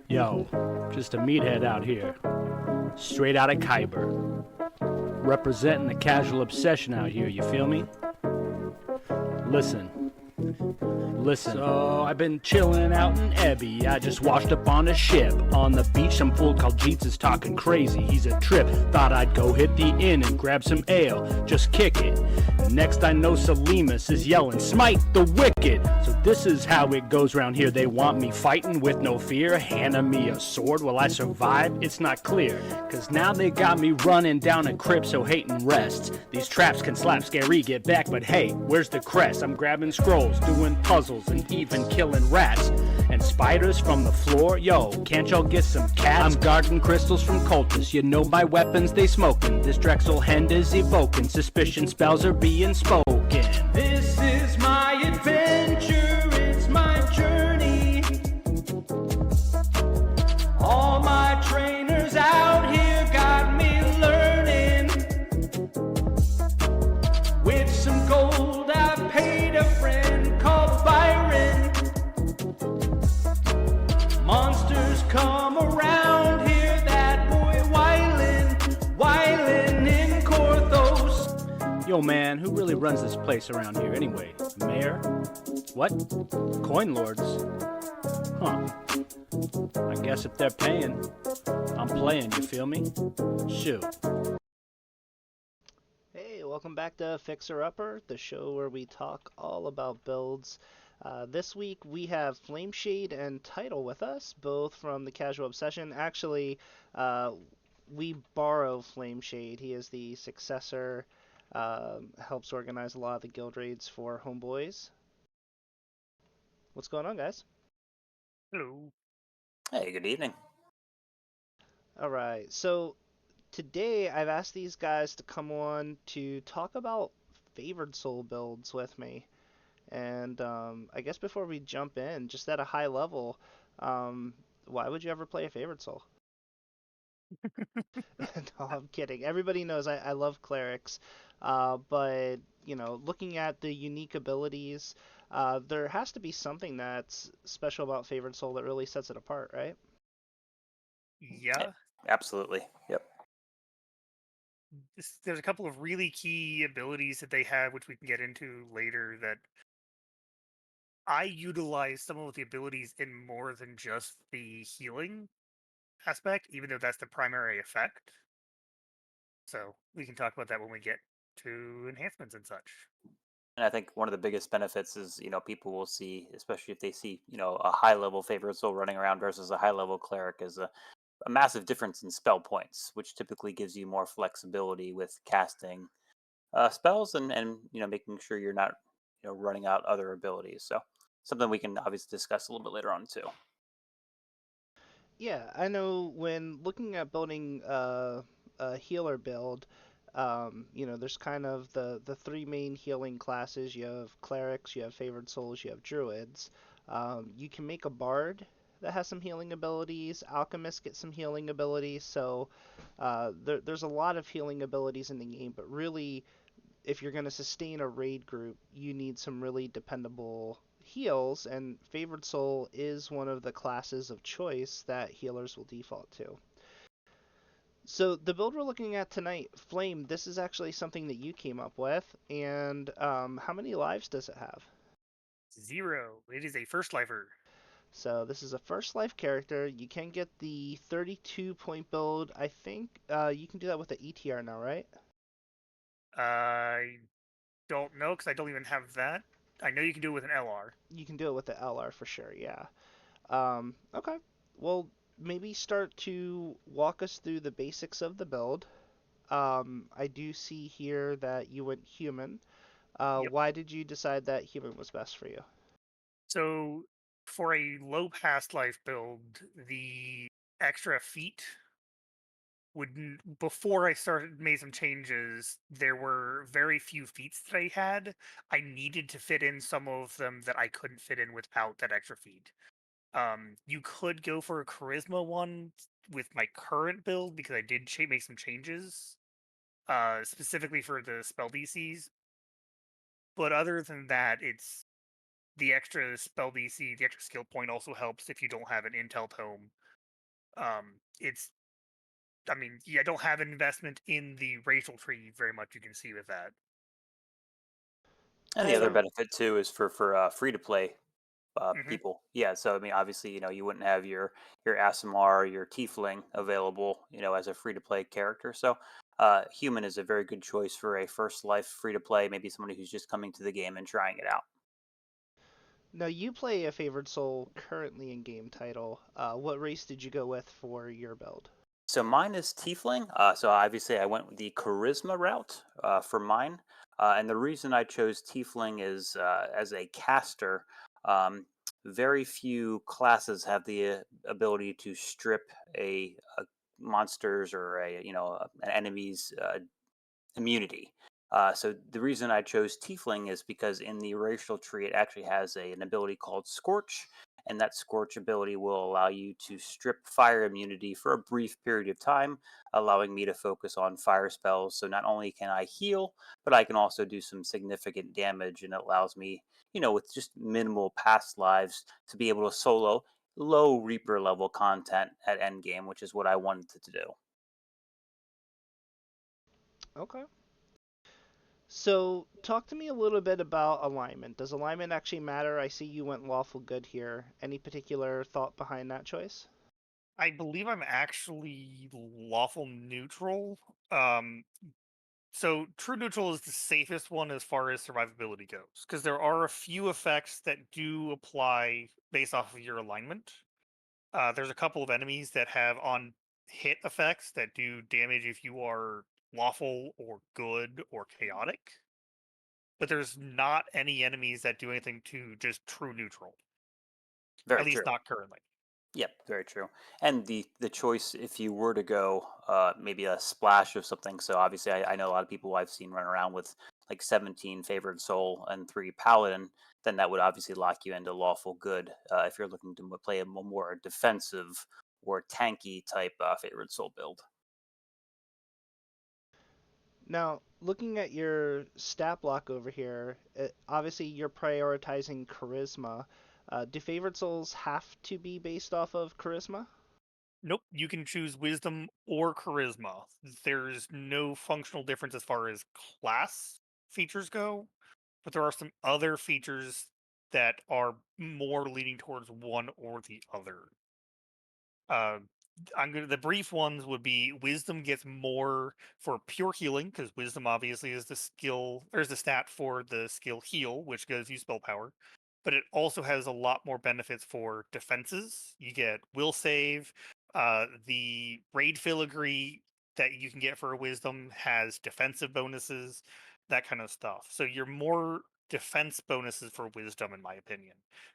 Yo, just a meathead out here. Straight out of Kyber. Representing the casual obsession out here, you feel me? Listen. So I've been chilling out in Ebby. I just washed up on a ship. On the beach, some fool called Jeets is talking crazy. He's a trip. Thought I'd go hit the inn and grab some ale. Just kick it. Next I know Salimus is yelling, "Smite the wicked!" So this is how it goes round here. They want me fighting with no fear. Handing me a sword. Will I survive? It's not clear. Cause now they got me running down a crypt so hating rests. These traps can slap scary, get back, but hey, where's the crest? I'm grabbing scrolls, doing puzzles, and even killing rats. And spiders from the floor? Yo, can't y'all get some cats? I'm guarding crystals from cultists. You know my weapons, they smoking. This Drexel hand is evoking. Suspicion spells are being spoken. This is my adventure, it's my journey. All my trainers out here got me learning. With some gold I paid a friend called Byron. Monsters come around here, that boy Wylin in Korthos. Yo man, who really runs this place around here anyway? Mayor? What? Coin lords? Huh. I guess if they're paying, I'm playing, you feel me? Shoot. Hey, welcome back to Fixer Upper, the show where we talk all about builds. This week we have Flameshade and Tydal with us, both from the Casual Obsession. Actually, we borrow Flameshade. He is the successor, helps organize a lot of the guild raids for Homeboys. What's going on, guys? Hello. Hey, good evening. Alright, so today I've asked these guys to come on to talk about favored soul builds with me. And I guess before we jump in, just at a high level, why would you ever play a favorite soul? No, I'm kidding. Everybody knows I love clerics, but looking at the unique abilities, there has to be something that's special about favorite soul that really sets it apart, right? Yeah. Absolutely. Yep. There's a couple of really key abilities that they have, which we can get into later, that I utilize some of the abilities in more than just the healing aspect, even though that's the primary effect. So we can talk about that when we get to enhancements and such. And I think one of the biggest benefits is, people will see, especially if they see, a high level favorite soul running around versus a high level cleric, is a massive difference in spell points, which typically gives you more flexibility with casting spells and making sure you're not running out other abilities. So something we can obviously discuss a little bit later on too. Yeah, I know when looking at building a healer build, there's kind of the three main healing classes. You have clerics, you have favored souls, you have druids. You can make a bard that has some healing abilities. Alchemists get some healing abilities. So there's a lot of healing abilities in the game, but really, if you're going to sustain a raid group, you need some really dependable heals, and Favored Soul is one of the classes of choice that healers will default to. So the build we're looking at tonight, Flame, this is actually something that you came up with, and how many lives does it have? 0. It is a first lifer. So this is a first life character. You can get the 32 point build. I think you can do that with the ETR now, right? I don't know because I don't even have that. I know you can do it with an LR. You can do it with the LR for sure, yeah. Okay. Well, maybe start to walk us through the basics of the build. I do see here that you went human. Yep. Why did you decide that human was best for you? So for a low past life build, the extra feet would, before I started made some changes, there were very few feats that I had. I needed to fit in some of them that I couldn't fit in without that extra feat. You could go for a charisma one with my current build because I did make some changes, specifically for the spell DCs. But other than that, it's the extra spell DC, the extra skill point also helps if you don't have an intel tome. It's, I mean, yeah, I don't have an investment in the racial tree very much. You can see with that. And the other And benefit too is for free to play Hmm. people. Yeah, so I mean, obviously, you wouldn't have your Asimar, your Tiefling available, as a free to play character. So, human is a very good choice for a first life free to play. Maybe somebody who's just coming to the game and trying it out. now you play a favored soul currently in game title. What race did you go with for your build? So mine is Tiefling. So obviously I went with the Charisma route for mine. And the reason I chose Tiefling is as a caster, um, very few classes have the ability to strip a monster's or an enemy's immunity. So the reason I chose Tiefling is because in the racial tree, it actually has an ability called Scorch, and that Scorch ability will allow you to strip fire immunity for a brief period of time, allowing me to focus on fire spells. So not only can I heal, but I can also do some significant damage, and it allows me, with just minimal past lives, to be able to solo low Reaper level content at endgame, which is what I wanted to do. Okay. So, talk to me a little bit about alignment. Does alignment actually matter? I see you went lawful good here. Any particular thought behind that choice? I believe I'm actually lawful neutral. Um, so true neutral is the safest one as far as survivability goes, because there are a few effects that do apply based off of your alignment. There's a couple of enemies that have on hit effects that do damage if you are lawful or good or chaotic, but there's not any enemies that do anything to just true neutral, at Very least true. not currently. Yep, very true. And the choice, if you were to go maybe a splash of something. So obviously, I know a lot of people I've seen run around with like 17 favored soul and 3 paladin. Then that would obviously lock you into lawful good if you're looking to play a more defensive or tanky type favored soul build. Now, looking at your stat block over here, obviously you're prioritizing charisma. Do favored souls have to be based off of charisma? Nope, you can choose wisdom or charisma. There's no functional difference as far as class features go, but there are some other features that are more leaning towards one or the other. Uh, the brief ones would be wisdom gets more for pure healing because wisdom obviously is the skill. There's the stat for the skill heal, which gives you spell power, but it also has a lot more benefits for defenses. You get will save. The raid filigree that you can get for a wisdom has defensive bonuses, that kind of stuff. So you're more defense bonuses for wisdom, in my opinion.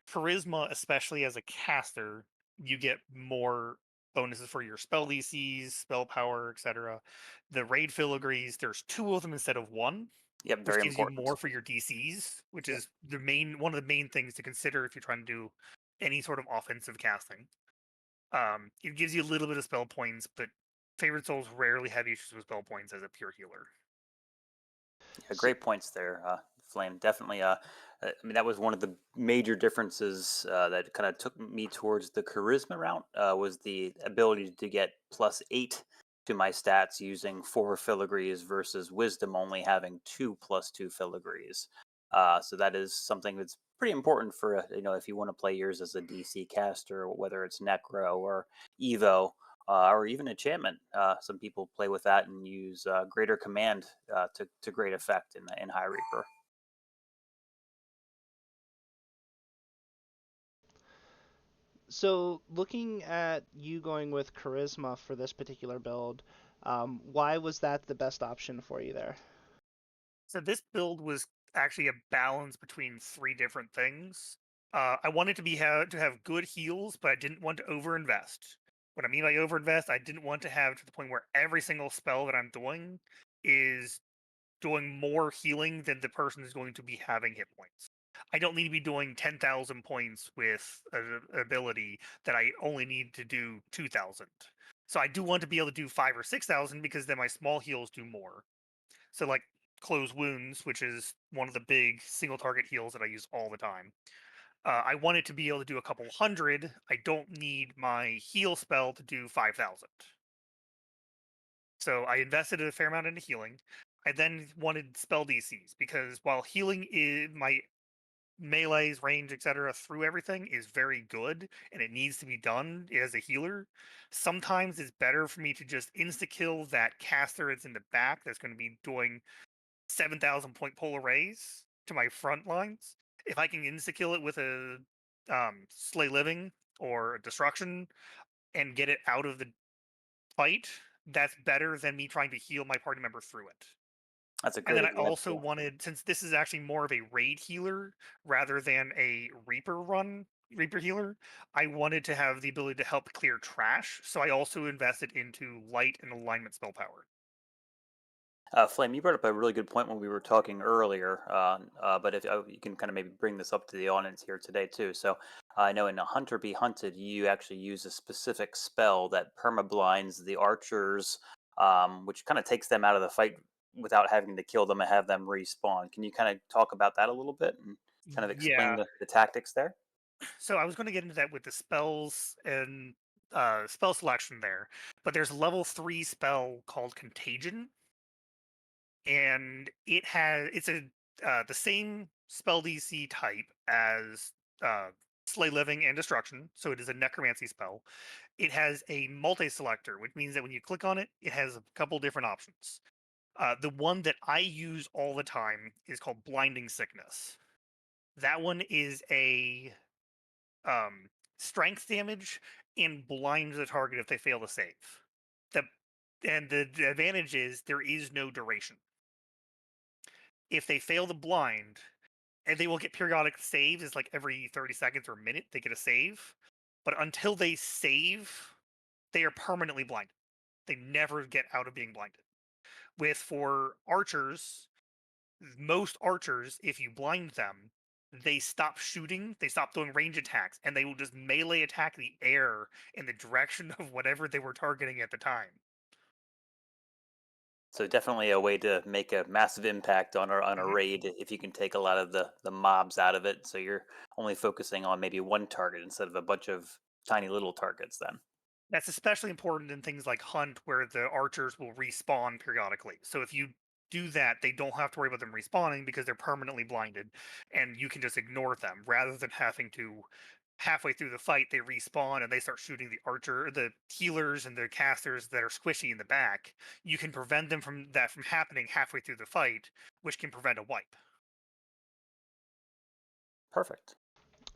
Charisma, especially as a caster, you get more bonuses for your spell DCs, spell power, etc. The raid filigrees, there's two of them instead of one, Yep, which very gives you important. more for your DCs, which Yep. is one of the main things to consider if you're trying to do any sort of offensive casting. It gives you a little bit of spell points, but favorite souls rarely have issues with spell points as a pure healer. Yeah, So, great points there, Flame. Definitely. I mean, that was one of the major differences that kind of took me towards the charisma route. Was the ability to get +8 to my stats using 4 filigrees versus wisdom only having 2 +2 filigrees. So that is something that's pretty important for if you want to play yours as a DC caster, whether it's Necro or Evo or even enchantment. Some people play with that and use greater command to great effect in High Reaper. so looking at you going with charisma for this particular build, why was that the best option for you there? So this build was actually a balance between three different things. I wanted to have good heals, but I didn't want to overinvest. What I mean by overinvest, I didn't want to have to the point where every single spell that I'm doing is doing more healing than the person is going to be having hit points. I don't need to be doing 10,000 points with an ability that I only need to do 2,000. So I do want to be able to do 5 or 6,000 because then my small heals do more. So like close wounds, which is one of the big single target heals that I use all the time. I want it to be able to do a couple hundred. I don't need my heal spell to do 5,000. So I invested a fair amount into healing. I then wanted spell DCs because while healing is my melee's range, etc., through everything is very good and it needs to be done as a healer, sometimes it's better for me to just insta kill that caster that's in the back that's going to be doing 7,000 point polar rays to my front lines. If I can insta kill it with a slay living or a destruction and get it out of the fight, that's better than me trying to heal my party member through it. That's a And great then I also example. wanted, since this is actually more of a raid healer rather than a Reaper healer, I wanted to have the ability to help clear trash. So I also invested into light and alignment spell power. Flame, you brought up a really good point when we were talking earlier, but if you can kind of maybe bring this up to the audience here today too. So I know in a Hunter Be Hunted, you actually use a specific spell that permablinds the archers, which kind of takes them out of the fight without having to kill them and have them respawn. Can you kind of talk about that a little bit and kind of explain Yeah. the tactics there? So I was going to get into that with the spells and spell selection there, but there's a level 3 spell called Contagion, and it's a the same spell DC type as Slay Living and Destruction, so it is a necromancy spell. It has a multi-selector, which means that when you click on it, it has a couple different options. The one that I use all the time is called Blinding Sickness. That one is a um, strength damage and blinds the target if they fail to save. The the advantage is there is no duration. If they fail to blind, and they will get periodic saves, is like every 30 seconds or a minute they get a save. But until they save, they are permanently blinded. They never get out of being blinded. With for archers, most archers, if you blind them, they stop shooting, they stop doing range attacks, and they will just melee attack the air in the direction of whatever they were targeting at the time. So definitely a way to make a massive impact on a Mhm. raid if you can take a lot of the mobs out of it. So you're only focusing on maybe one target instead of a bunch of tiny little targets then. That's especially important in things like Hunt, where the archers will respawn periodically. So if you do that, they don't have to worry about them respawning because they're permanently blinded, and you can just ignore them rather than having to halfway through the fight they respawn and they start shooting the healers and the casters that are squishy in the back. You can prevent them from happening halfway through the fight, which can prevent a wipe. Perfect.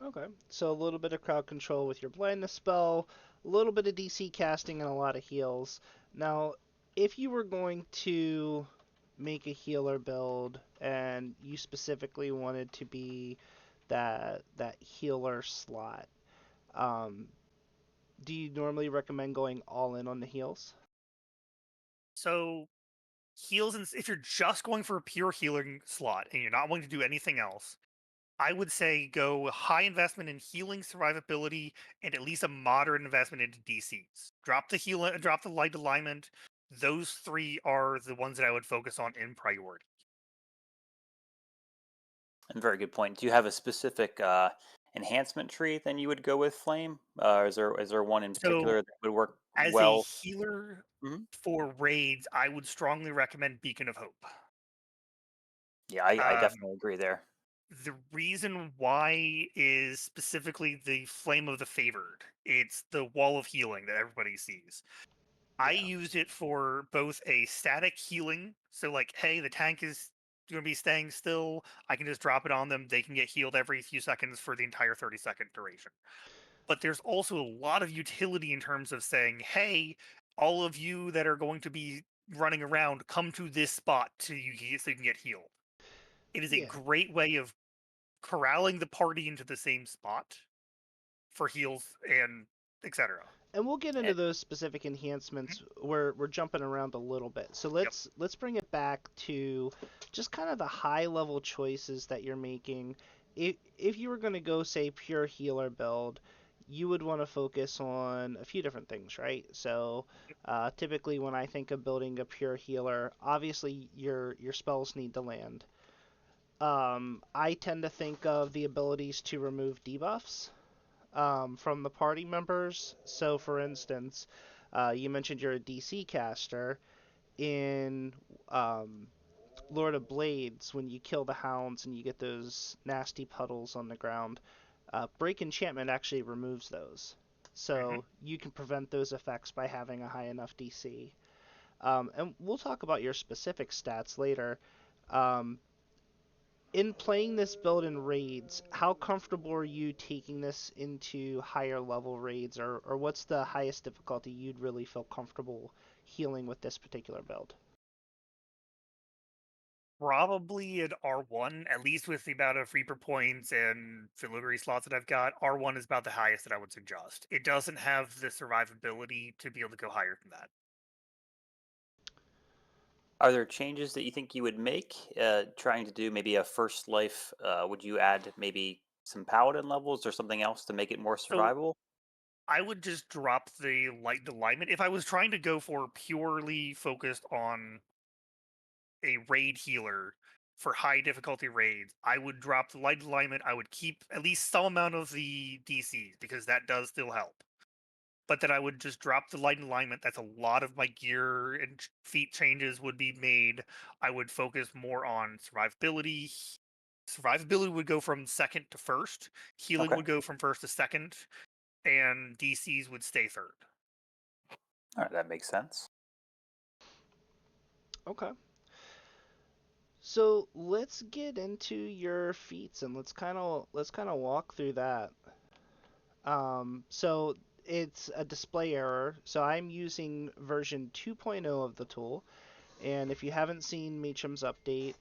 Okay, so a little bit of crowd control with your blindness spell, a little bit of DC casting, and a lot of heals. Now, if you were going to make a healer build and you specifically wanted to be that healer slot, um, do you normally recommend going all in on the heals? So heals, and if you're just going for a pure healing slot and you're not willing to do anything else, I would say go high investment in healing, survivability, and at least a moderate investment into DCs. Drop the light alignment. Those three are the ones that I would focus on in priority. And very good point. Do you have a specific enhancement tree then you would go with Flame? Or is there one in So, particular that would work as a well? healer Mhm. for raids, I would strongly recommend Beacon of Hope. Yeah, I Um, definitely agree there. the reason why is specifically the Flame of the Favored. It's the wall of healing that everybody sees. I Yeah. used it for both a static healing, so like, hey, the tank is going to be staying still. I can just drop it on them. They can get healed every few seconds for the entire 30-second duration. But there's also a lot of utility in terms of saying, hey, all of you that are going to be running around, come to this spot so you can get healed. It is a Yeah. great way of corralling the party into the same spot for heals and etc. And we'll get into And those specific enhancements. We're jumping around a little bit. So Yep. let's bring it back to just kind of the high level choices that you're making. If you were going to go say pure healer build, you would want to focus on a few different things, right? So typically when I think of building a pure healer, obviously your spells need to land. I tend to think of the abilities to remove debuffs from the party members. So, for instance, you mentioned you're a DC caster. In um, Lord of Blades, when you kill the hounds and you get those nasty puddles on the ground, Break Enchantment actually removes those. Hmm. So you can prevent those effects by having a high enough DC. And we'll talk about your specific stats later. Um, in playing this build in raids, how comfortable are you taking this into higher level raids, or what's the highest difficulty you'd really feel comfortable healing with this particular build? Probably at R1, at least with the amount of Reaper points and filigree slots that I've got. R1 is about the highest that I would suggest. It doesn't have the survivability to be able to go higher than that. Are there changes that you think you would make? Trying to do maybe a first life, would you add maybe some paladin levels or something else to make it more So survivable? I would just drop the alignment. If I was trying to go for purely focused on a raid healer for high difficulty raids, I would drop the light alignment. I would keep at least some amount of the DCs because that does still help. But then I would just drop the light alignment. That's a lot of my gear and feat changes would be made. I would focus more on survivability. Survivability would go from second to first. Healing Okay. would go from first to second, and DCs would stay third. All right, that makes sense. Okay. So let's get into your feats and let's kind of walk through that. So it's a display error. So I'm using version 2.0 of the tool, and if you haven't seen Meacham's update,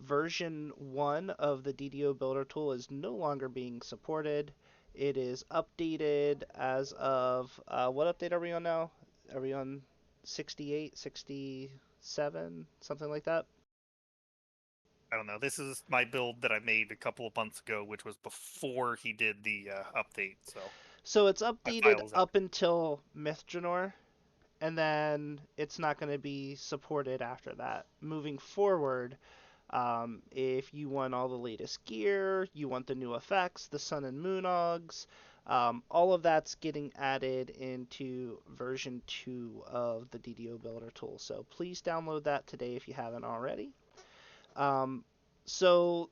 version 1 of the DDO Builder tool is no longer being supported. It is updated as of what update are we on now? Are we on 68, 67, something like that? I don't know. This is my build that I made a couple of months ago, which was before he did the update. So So it's my updated file is up. up until Mythjanor, and then it's not going to be supported after that. Moving forward, if you want all the latest gear, you want the new effects, the Sun and Moon Augs, all of that's getting added into version 2 of the DDO Builder tool. So please download that today if you haven't already. Um, so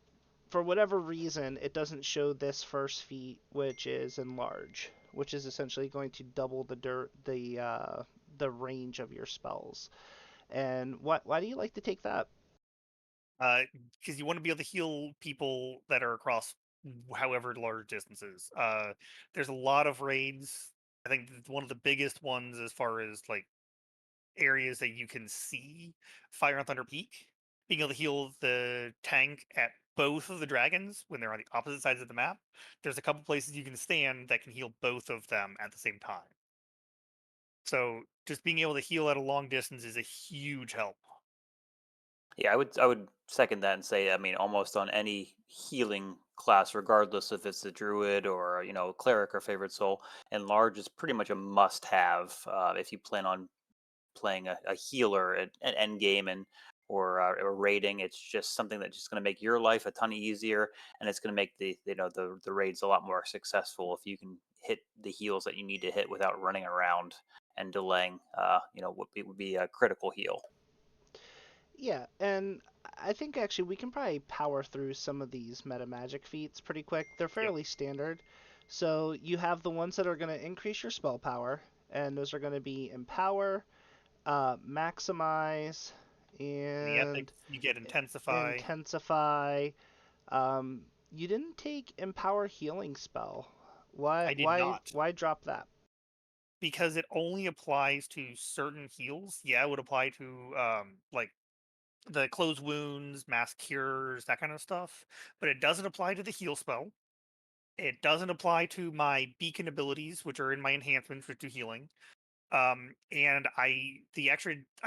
for whatever reason, it doesn't show this first feat, which is enlarge, which is essentially going to double the range of your spells. And why do you like to take that? Because you want to be able to heal people that are across however large distances. There's a lot of raids. I think one of the biggest ones as far as like areas that you can see Fire and Thunder Peak, being able to heal the tank at both of the dragons when they're on the opposite sides of the map. There's a couple places you can stand that can heal both of them at the same time. So just being able to heal at a long distance is a huge help. Yeah, I would second that and say, I mean, almost on any healing class, regardless if it's a druid or cleric or favorite soul, enlarge is pretty much a must-have if you plan on playing a healer at end game and or raiding. It's just something that's just going to make your life a ton easier, and it's going to make the raids a lot more successful if you can hit the heals that you need to hit without running around and delaying. Would be a critical heal. Yeah, and I think actually we can probably power through some of these meta magic feats pretty quick. They're Yep. fairly standard. So you have the ones that are going to increase your spell power, and those are going to be empower, maximize, In the and epics, you get intensify. intensify. You didn't take empower healing spell. Why I did why not why drop that? because it only applies to certain heals. Yeah, it would apply to like the closed wounds, mass cures, that kind of stuff. But it doesn't apply to the heal spell. It doesn't apply to my beacon abilities, which are in my enhancements, which do healing. And I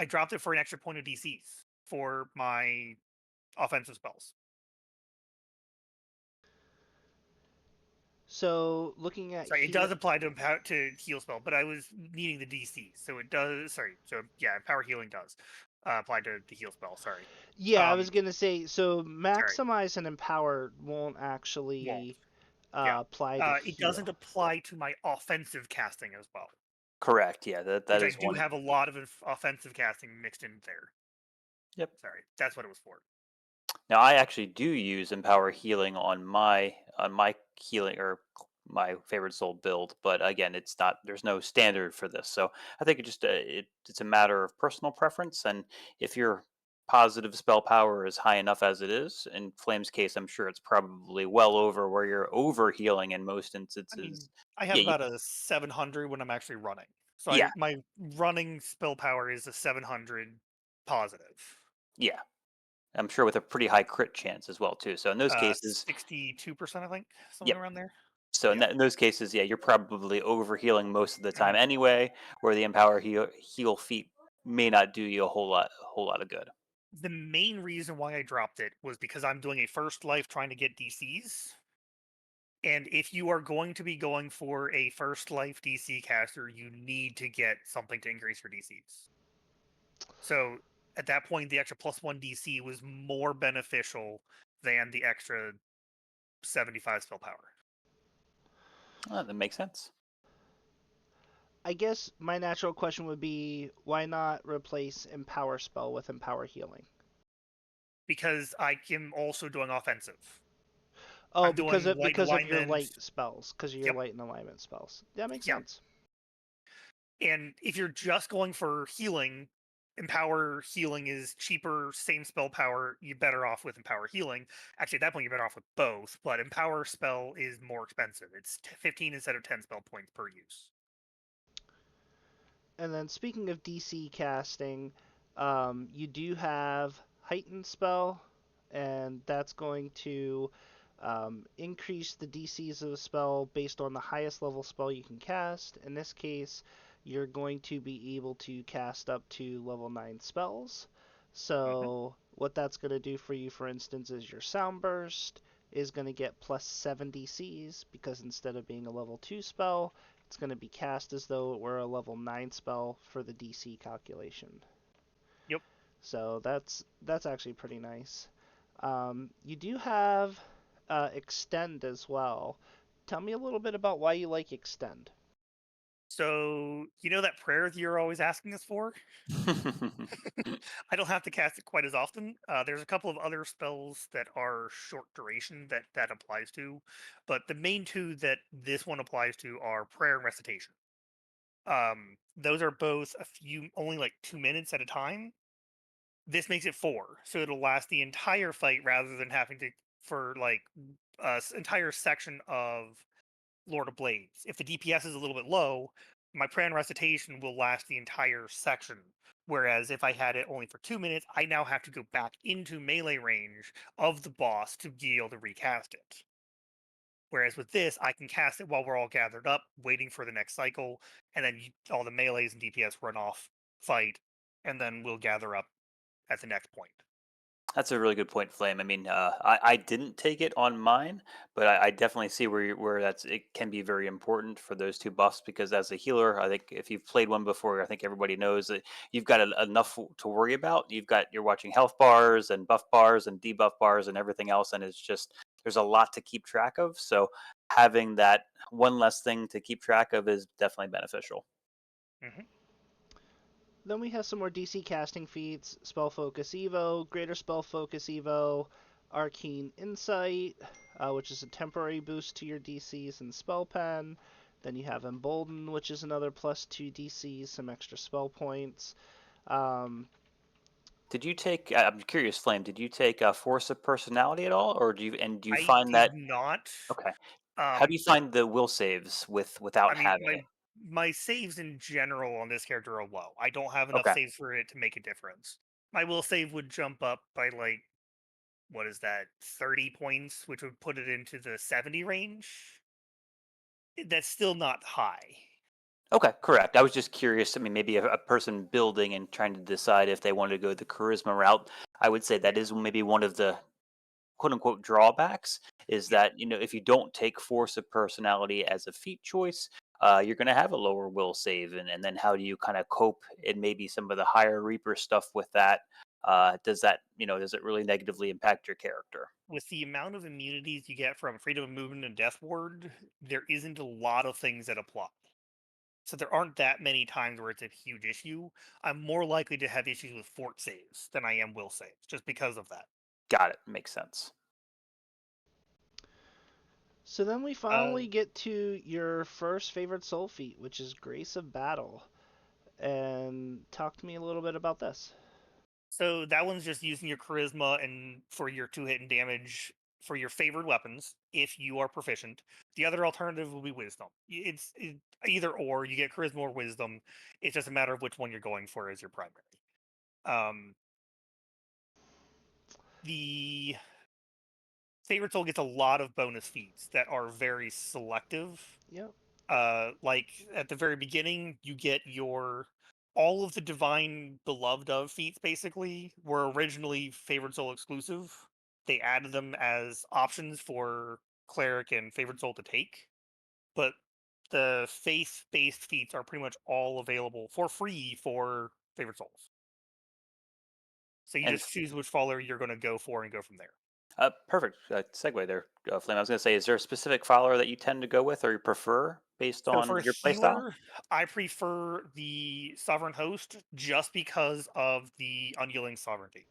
dropped it for an extra point of DCs for my offensive spells. So looking at Sorry, it heal. does apply to to heal spell, but I was needing the DC, so it does. Sorry, so yeah, power healing does. applied to the heal spell. Sorry. Yeah, I was gonna say, so Sorry. maximize and empower won't Won't. actually Yeah. apply to It doesn't heal. apply to my offensive casting as well, Correct. Yeah, that which I is do one. have a lot of offensive casting mixed in there. Yep. Sorry, that's what it was for. Now I actually do use Empower Healing on my healing or my favorite soul build, but again, it's not. There's no standard for this, so I think it's a matter of personal preference, and if your positive spell power is high enough as it is, in Flame's case, I'm sure it's probably well over where you're over healing in most I mean, instances. I have Yeah, you about could. a 700 when I'm actually running. So Yeah, my running spell power is a 700 positive. yeah. I'm sure with a pretty high crit chance as well too. So in those cases, 62%, I think, something yep. around there. So Yeah. in those cases, yeah, you're probably overhealing most of the time Mhm. anyway, where the Empower heal feat may not do you a whole lot of good. The main reason why I dropped it was because I'm doing a first life trying to get DCs. And if you are going to be going for a first life DC caster, you need to get something to increase your DCs. So at that point, the extra +1 DC was more beneficial than the extra 75 spell power. That makes sense. I guess my natural question would be, why not replace empower spell with empower healing? Because I am also doing offensive. Oh, I'm doing light because of your alignment. light spells, because of your Yep. light and alignment spells. That makes Yeah. sense. And if you're just going for healing, Empower Healing is cheaper, same spell power. You're better off with Empower Healing. Actually, at that point, you're better off with both, but Empower Spell is more expensive. It's 15 instead of 10 spell points per use. And then speaking of DC casting, you do have heightened spell, and that's going to increase the DCs of a spell based on the highest level spell you can cast. In this case, you're going to be able to cast up to level 9 spells. Hmm. So, what that's going to do for you, for instance, is your Sound Burst is going to get +7 DCs because instead of being a level 2 spell, it's going to be cast as though it were a level 9 spell for the DC calculation. Yep. So that's actually pretty nice. You do have extend as well. Tell me a little bit about why you like extend. So, you know that prayer that you're always asking us for? I don't have to cast it quite as often. There's a couple of other spells that are short duration that applies to, but the main two that this one applies to are prayer and recitation. Those are both only like 2 minutes at a time. This makes it 4, so it'll last the entire fight rather than having to for like entire section of Lord of Blades. If the DPS is a little bit low, my prayer and recitation will last the entire section. Whereas if I had it only for 2 minutes, I now have to go back into melee range of the boss to be able to recast it. Whereas with this, I can cast it while we're all gathered up, waiting for the next cycle, and then all the melees and DPS run off, fight, and then we'll gather up at the next point. That's a really good point, Flame. I mean, I didn't take it on mine, but I definitely see where it can be very important for those two buffs because as a healer, I think if you've played one before, I think everybody knows that you've got enough to worry about. You're watching health bars and buff bars and debuff bars and everything else, and it's just there's a lot to keep track of. So having that one less thing to keep track of is definitely beneficial. Hmm. Then we have some more DC casting feats: Spell Focus Evo, Greater Spell Focus Evo, Arcane Insight, which is a temporary boost to your DCs and Spell Pen. Then you have Embolden, which is another +2 DCs, some extra spell points. Um, Did you take? I'm curious, Flame. Did you take Force of Personality at all, or do you I find did that not. okay? How do you find the will saves I without mean, having it? my saves in general on this character are low. I don't have enough Okay, saves for it to make a difference. My will save would jump up by like what is that, 30 points, which would put it into the 70 range. That's still not high. okay, correct. I was just curious. I mean, maybe a person building and trying to decide if they wanted to go the charisma route. I would say Yeah. that is maybe one of the quote unquote drawbacks is that if you don't take force of personality as a feat choice, you're going to have a lower will save, and then how do you kind of cope in maybe some of the higher Reaper stuff with that? Does it really negatively impact your character? With the amount of immunities you get from freedom of movement and death ward, there isn't a lot of things that apply. So there aren't that many times where it's a huge issue. I'm more likely to have issues with fort saves than I am will saves, just because of that. Got it. Makes sense. So then we finally get to your first favorite soul feat, which is Grace of Battle. And talk to me a little bit about this. So that one's just using your charisma and for your 2-hit and damage for your favored weapons if you are proficient. The other alternative will be wisdom. It's either or. You get charisma or wisdom. It's just a matter of which one you're going for as your primary. The favorite soul gets a lot of bonus feats that are very selective. Yep. Like at the very beginning, you get all of the divine beloved of feats basically were originally favored soul exclusive. They added them as options for cleric and favored soul to take, but the faith-based feats are pretty much all available for free for favored souls. So you And just choose which follower you're going to go for and go from there. perfect segue there, Flame. I was going to say, is there a specific follower that you tend to go with or you prefer based So for on a your playstyle? healer, I prefer the Sovereign Host just because of the unyielding sovereignty.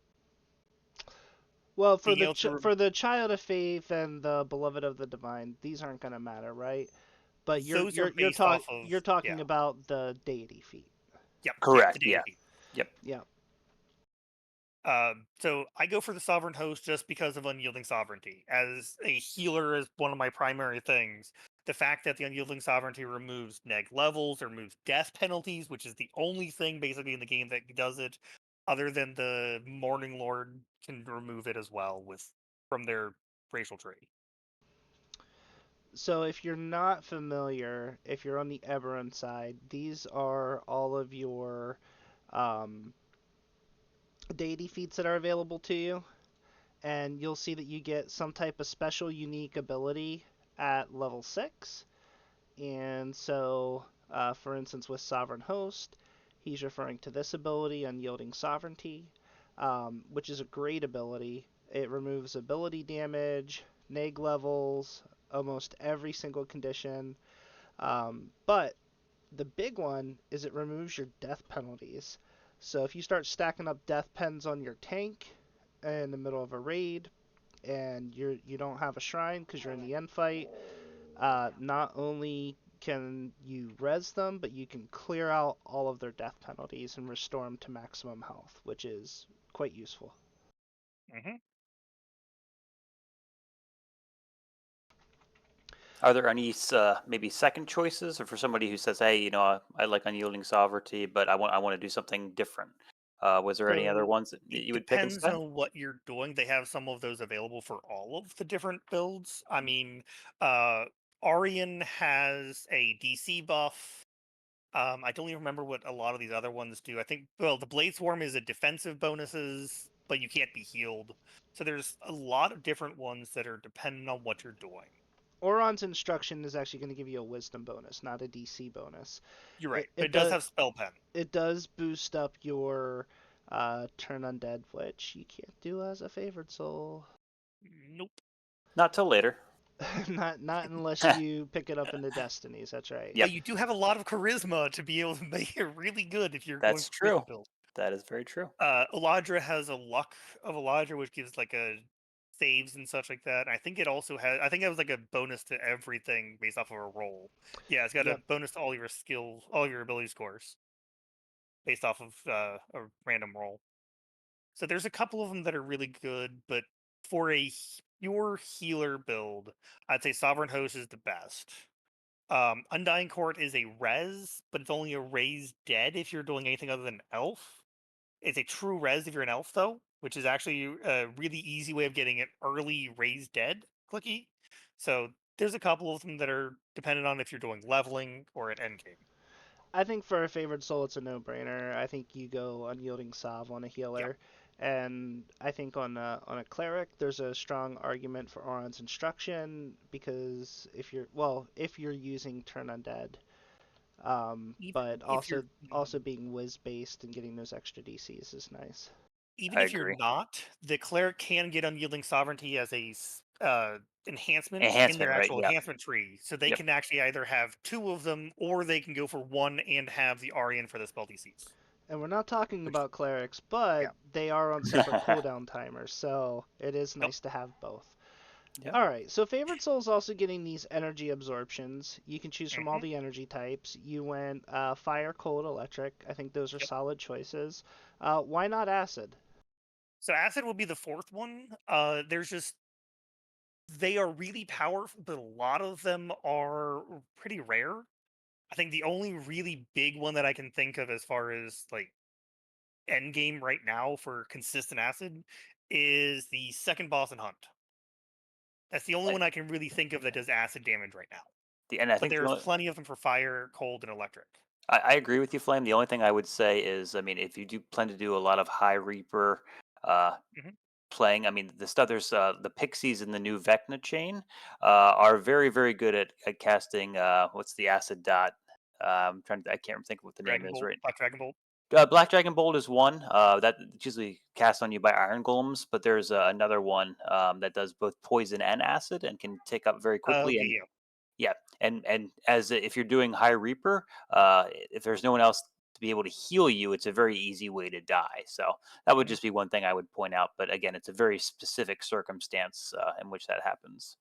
Well, Being able to for the Child of Faith and the Beloved of the Divine, these aren't gonna matter, right? But those are based off of you're talking about the deity feat. Yep, the Correct. Yeah. deity. Yep. Yeah. So I go for the Sovereign Host just because of unyielding sovereignty. As a healer is one of my primary things. The fact that the unyielding sovereignty removes neg levels or removes death penalties, which is the only thing basically in the game that does it, other than the Morning Lord can remove it as well from their racial tree. So if you're not familiar, if you're on the Eberron side, these are all of your um, deity feats that are available to you, and you'll see that you get some type of special unique ability at level 6. And so, for instance, with Sovereign Host, he's referring to this ability, Unyielding Sovereignty, which is a great ability. It removes ability damage, neg levels, almost every single condition. But the big one is it removes your death penalties. So if you start stacking up death pens on your tank in the middle of a raid, and you don't have a shrine because you're in the end fight, not only can you res them, but you can clear out all of their death penalties and restore them to maximum health, which is quite useful. Mm-hmm. Are there any maybe second choices, or for somebody who says, "Hey, I like unyielding sovereignty, but I want to do something different"? Was there any other So ones that it you would pick depends instead? on what you're doing. They have some of those available for all of the different builds. I mean, uh, Arian has a DC buff. I don't even remember what a lot of these other ones do. I think, well, the Blade Swarm is a defensive bonuses, but you can't be healed. So there's a lot of different ones that are dependent on what you're doing. Oron's instruction is actually going to give you a wisdom bonus, not a DC bonus. You're right, It, but it it does does have Spell Pen. it does boost up your turn undead, which you can't do as a favored soul. Nope. Not till later. not unless you pick it up in the Destinies. That's right. But Yep, you do have a lot of charisma to be able to make it really good if you're going that's for true. charisma build. That is very true. Eladra has a luck of Eladra, which gives like a saves and such like that. I think it also has. I think it was like a bonus to everything based off of a roll. Yeah, it's got a Yep. bonus to all your skills, all your ability scores, based off of a random roll. So there's a couple of them that are really good, but for a pure healer build, I'd say Sovereign Host is the best. Undying Court is a res, but it's only a raise dead if you're doing anything other than elf. It's a true res if you're an elf, though, which is actually a really easy way of getting an early raise dead clicky. So there's a couple of them that are dependent on if you're doing leveling or at endgame. I think for a favored soul, it's a no-brainer. I think you go Unyielding Sov on a Yep. healer. And I think on a cleric, there's a strong argument for Auron's Instruction because if you're using Turn Undead, Even but if you're also being whiz based and getting those extra DCs is nice. even I if you're agree. not, the cleric can get Unyielding Sovereignty as a enhancement in their Enhancement, right? actual Yep. enhancement tree. So they Yep. can actually either have two of them, or they can go for one and have the Aryan for the spell DCs. And we're not talking Which, about clerics, but yeah. they are on separate cooldown timers, so it is Nope. nice to have both. Yep. Alright, so Favorite Soul is also getting these energy absorptions. You can choose from all Mhm. the energy types. You went fire, cold, electric. I think those are Yep. solid choices. Why not acid? So acid will be the fourth one. There's just they are really powerful, but a lot of them are pretty rare. I think the only really big one that I can think of as far as like end game right now for consistent acid is the second boss in Hunt. That's the only I- one I can really think of that does acid damage right now. and I But think the there's only, plenty of them for fire, cold, and electric. I agree with you, Flame. The only thing I would say is, I mean, if you do plan to do a lot of High Reaper Hmm. playing, I mean, the stuff there's the Pixies in the new Vecna chain are very, very good at casting. What's the acid dot? I can't think of what the name Dragon is Bolt, right. Black Dragon Bolt. Black Dragon Bolt is one that usually cast on you by Iron Golems, but there's another one that does both poison and acid and can take up very quickly. Okay, And yeah. yeah, and if you're doing High Reaper, if there's no one else to be able to heal you, it's a very easy way to die. So that would Mhm. just be one thing I would point out. But again, it's a very specific circumstance in which that happens.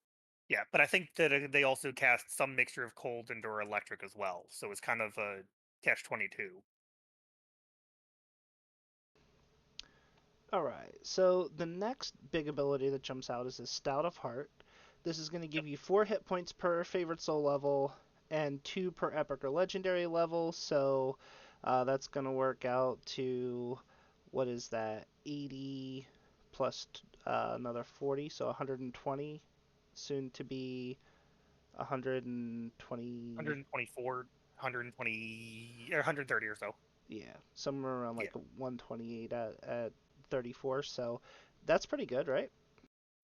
Yeah, but I think that they also cast some mixture of cold and or electric as well. So it's kind of a catch-22. Alright, so the next big ability that jumps out is this Stout of Heart. This is going to Yep. give you 4 hit points per favorite soul level and 2 per epic or legendary level, so that's going to work out to, what is that, 80 plus another 40, so 120, soon to be 120, 124, 120, or 130 or so. yeah, somewhere around Yeah. like 128 at 34, so that's pretty good, right?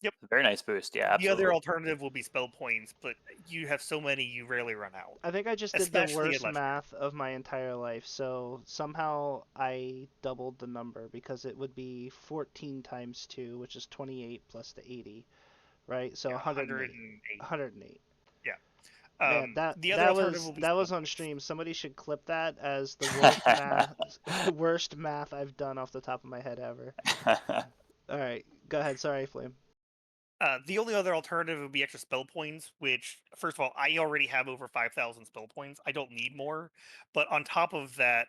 Yep. Very nice boost. Yeah, The other absolutely. alternative will be spell points, but you have so many you rarely run out, I think I just did the especially at worst legendary. math of my entire life, so somehow I doubled the number because it would be 14 times 2, which is 28 plus the 80, right? So Yeah, 108. 108. 108. Yeah. Man, that The other that alternative was will be that spell was on points. stream. Somebody should clip that as the worst math worst math I've done off the top of my head ever. All right, go ahead. Sorry, Flame. The only other alternative would be extra spell points, which, first of all, I already have over 5,000 spell points. I don't need more. But on top of that,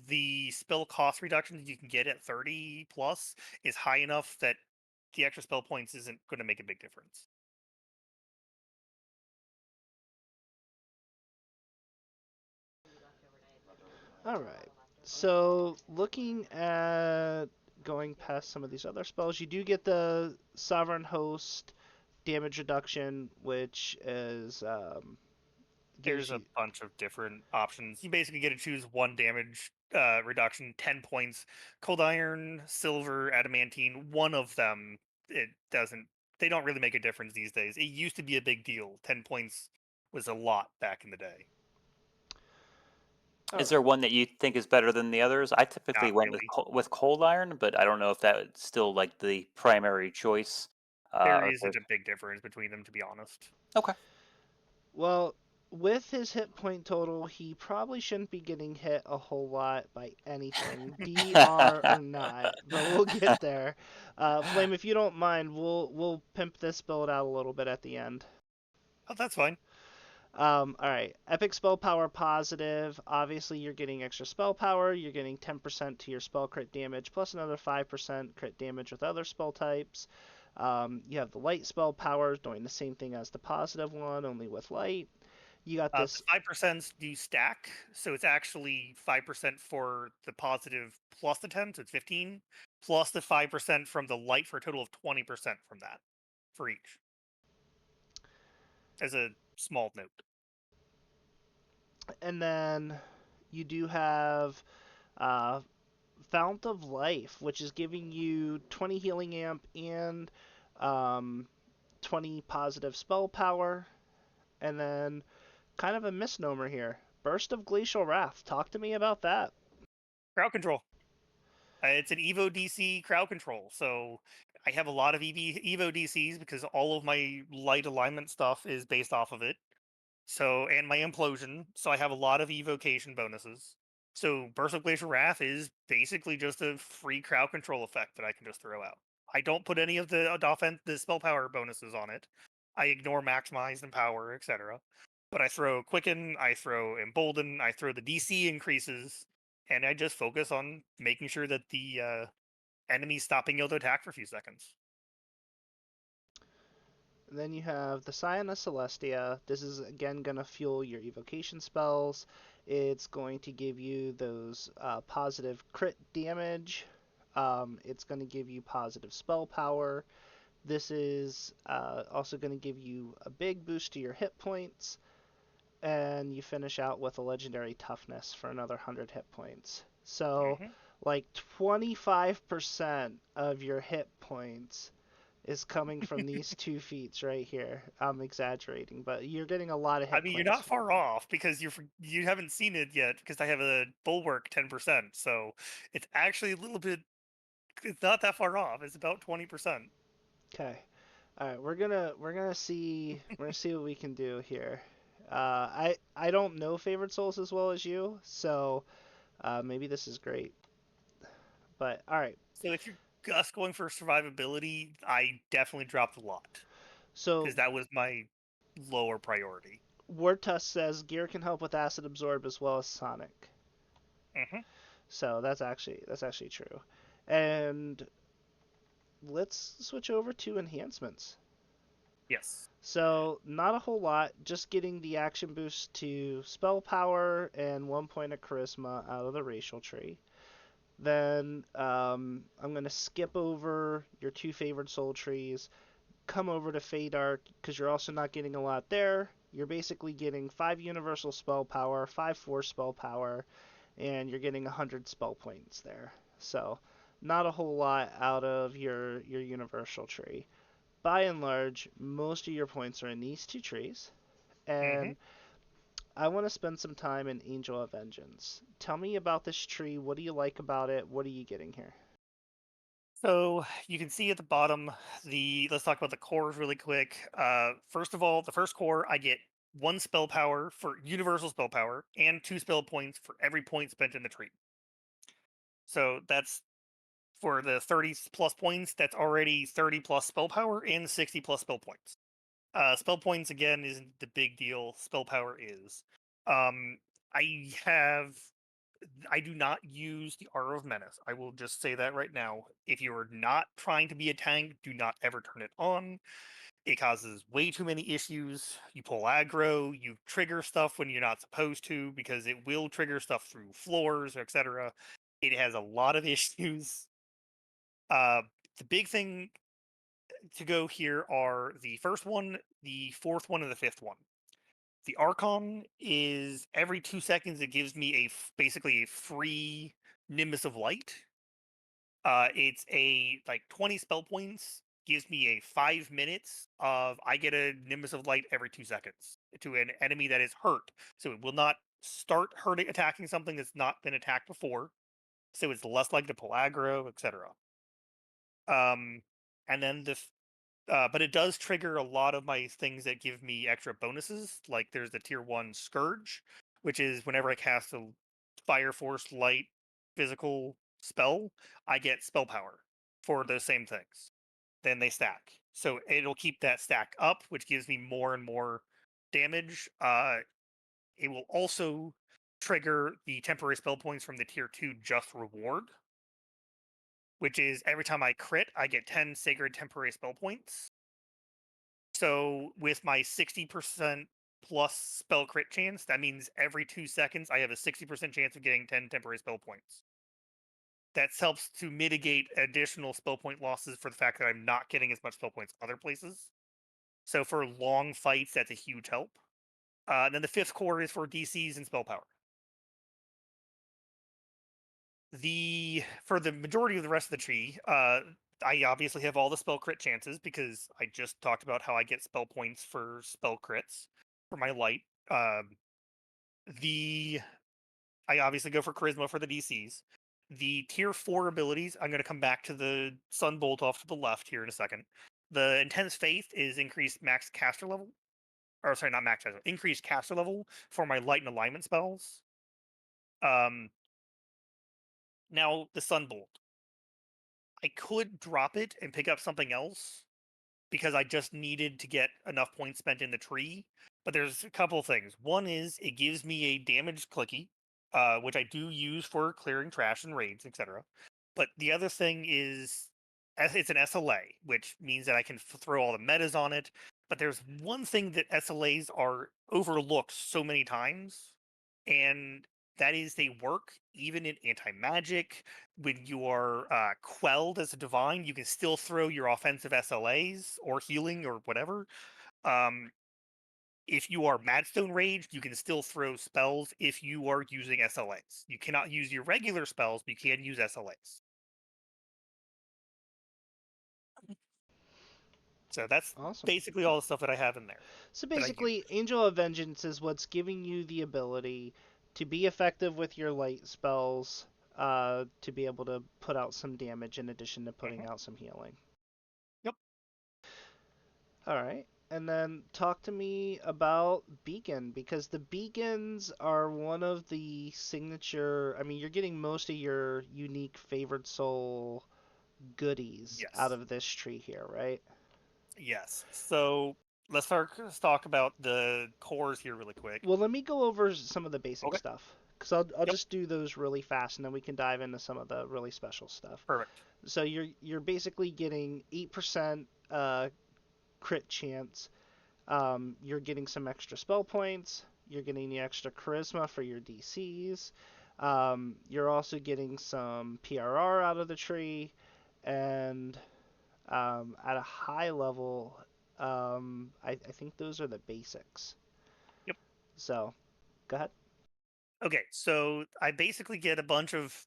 the spell cost reduction that you can get at 30 plus is high enough that the extra spell points isn't going to make a big difference. All right. So, looking at going past some of these other spells, you do get the Sovereign Host damage reduction, which is gives There's a you. bunch of different options. You basically get to choose one damage reduction, 10 points. Cold Iron, Silver, Adamantine, one of them, it doesn't, they don't really make a difference these days. It used to be a big deal. 10 points was a lot back in the day. All Is there right. one that you think is better than the others? I typically Not went with really. with Cold Iron, but I don't know if that's still like the primary choice. There Or if isn't there's a big difference between them, to be honest. okay. Well, with his hit point total, he probably shouldn't be getting hit a whole lot by anything, DR or not. But we'll get there. Flame, if you don't mind, we'll pimp this build out a little bit at the end. Oh, that's fine. All right. Epic spell power positive. Obviously, you're getting extra spell power. You're getting 10% to your spell crit damage, plus another 5% crit damage with other spell types. You have the light spell power, doing the same thing as the positive one, only with light. You got The this. 5% do stack, so it's actually 5% for the positive plus the 10, so it's 15, plus the 5% from the light for a total of 20% from that for each, as a small note. And then you do have uh, Fount of Life, which is giving you 20 healing amp and um, 20 positive spell power. And then kind of a misnomer here. Burst of Glacial Wrath. Talk to me about that. Crowd control. It's an Evo DC crowd control, so I have a lot of Evo DCs because all of my light alignment stuff is based off of it. So, and my implosion, so I have a lot of evocation bonuses. So Burst of Glacial Wrath is basically just a free crowd control effect that I can just throw out. I don't put any of the spell power bonuses on it. I ignore maximize and power, etc. But I throw quicken, I throw embolden, I throw the DC increases, and I just focus on making sure that the enemies stop being able to attack for a few seconds. And then you have the Scion of Celestia. This is again going to fuel your evocation spells. It's going to give you those positive crit damage. It's going to give you positive spell power. This is also going to give you a big boost to your hit points. And you finish out with a legendary toughness for another 100 hit points. So, like 25% of your hit points is coming from these 2 feats right here. I'm exaggerating, but you're getting a lot of hit I mean, points. you're not far off because you haven't seen it yet because I have a bulwark 10%, so it's actually a little bit. It's not that far off. It's about 20%. Okay. All right, we're gonna see what we can do here. I don't know Favorite Souls as well as you, so maybe this is great. But all right. So if you're just going for survivability, I definitely dropped a lot So because that was my lower priority. Wordtusk says gear can help with acid absorb as well as sonic. Mm-hmm. So that's actually true. And let's switch over to enhancements. Yes. So not a whole lot, just getting the action boost to spell power and 1 point of charisma out of the racial tree. Then I'm gonna skip over your 2 favored soul trees, come over to Feydark because you're also not getting a lot there. You're basically getting 5 universal spell power, 5 force spell power, and you're getting 100 spell points there. So not a whole lot out of your universal tree. By and large, most of your points are in these 2 trees, Mm-hmm. and I want to spend some time in Angel of Vengeance. Tell me about this tree. What do you like about it? What are you getting here? So you can see at the bottom let's talk about the cores really quick. First of all, the first core I get 1 spell power for universal spell power and 2 spell points for every point spent in the tree. So that's for the 30 plus points, that's already 30 plus spell power and 60 plus spell points. Spell points again isn't the big deal. Spell power is. Um, I have. I do not use the Aura of Menace. I will just say that right now. If you are not trying to be a tank, do not ever turn it on. It causes way too many issues. You pull aggro, you trigger stuff when you're not supposed to because it will trigger stuff through floors, etc. It has a lot of issues. Uh, the big thing to go here are the first one, the fourth one, and the fifth one. The Archon is every 2 seconds it gives me basically a free Nimbus of Light. It's a like 20 spell points gives me a 5 minutes of I get a Nimbus of Light every 2 seconds to an enemy that is hurt. So it will not start hurting attacking something that's not been attacked before. So it's less likely to pull aggro, etc. And then but it does trigger a lot of my things that give me extra bonuses. Like there's the tier 1 Scourge, which is whenever I cast a Fire Force, Light, Physical spell, I get spell power for those same things. Then they stack. So it'll keep that stack up, which gives me more and more damage. It will also trigger the temporary spell points from the tier 2 Just Reward, which is every time I crit, I get 10 Sacred Temporary Spell Points. So with my 60% plus spell crit chance, that means every 2 seconds I have a 60% chance of getting 10 temporary spell points. That helps to mitigate additional spell point losses for the fact that I'm not getting as much spell points other places. So for long fights, that's a huge help. And then the fifth core is for DCs and spell power. For the majority of the rest of the tree, I obviously have all the spell crit chances because I just talked about how I get spell points for spell crits for my light. The I obviously go for charisma for the DCs. The tier 4 abilities, I'm going to come back to the Sunbolt off to the left here in a second. The Intense Faith is increased max caster level. Or sorry, not max caster, increased caster level for my light and alignment spells. Now, the Sunbolt. I could drop it and pick up something else because I just needed to get enough points spent in the tree. But there's a couple things. One is it gives me a damaged clicky, which I do use for clearing trash and raids, etc. But the other thing is it's an SLA, which means that I can throw all the metas on it. But there's one thing that SLAs are overlooked so many times, and that is they work even in anti-magic. When you are quelled as a divine, you can still throw your offensive SLAs or healing or whatever. If you are Madstone Raged, you can still throw spells if you are using SLAs. You cannot use your regular spells, but you can use SLAs. So that's Awesome. basically all the stuff that I have in there. So basically, Angel of Vengeance is what's giving you the ability to be effective with your light spells, to be able to put out some damage in addition to putting out some healing. Yep. All right. And then talk to me about Beacon, because the Beacons are one of the signature. I mean, you're getting most of your unique favored soul goodies out of this tree here, right? Yes. So let's talk about the cores here really quick. Well, let me go over some of the basic Okay. stuff, because I'll just do those really fast, and then we can dive into some of the really special stuff. Perfect. So you're basically getting 8% crit chance. You're getting some extra spell points. You're getting the extra charisma for your DCs. You're also getting some PRR out of the tree, and at a high level, I think those are the basics. Yep. So, go ahead. Okay, so I basically get a bunch of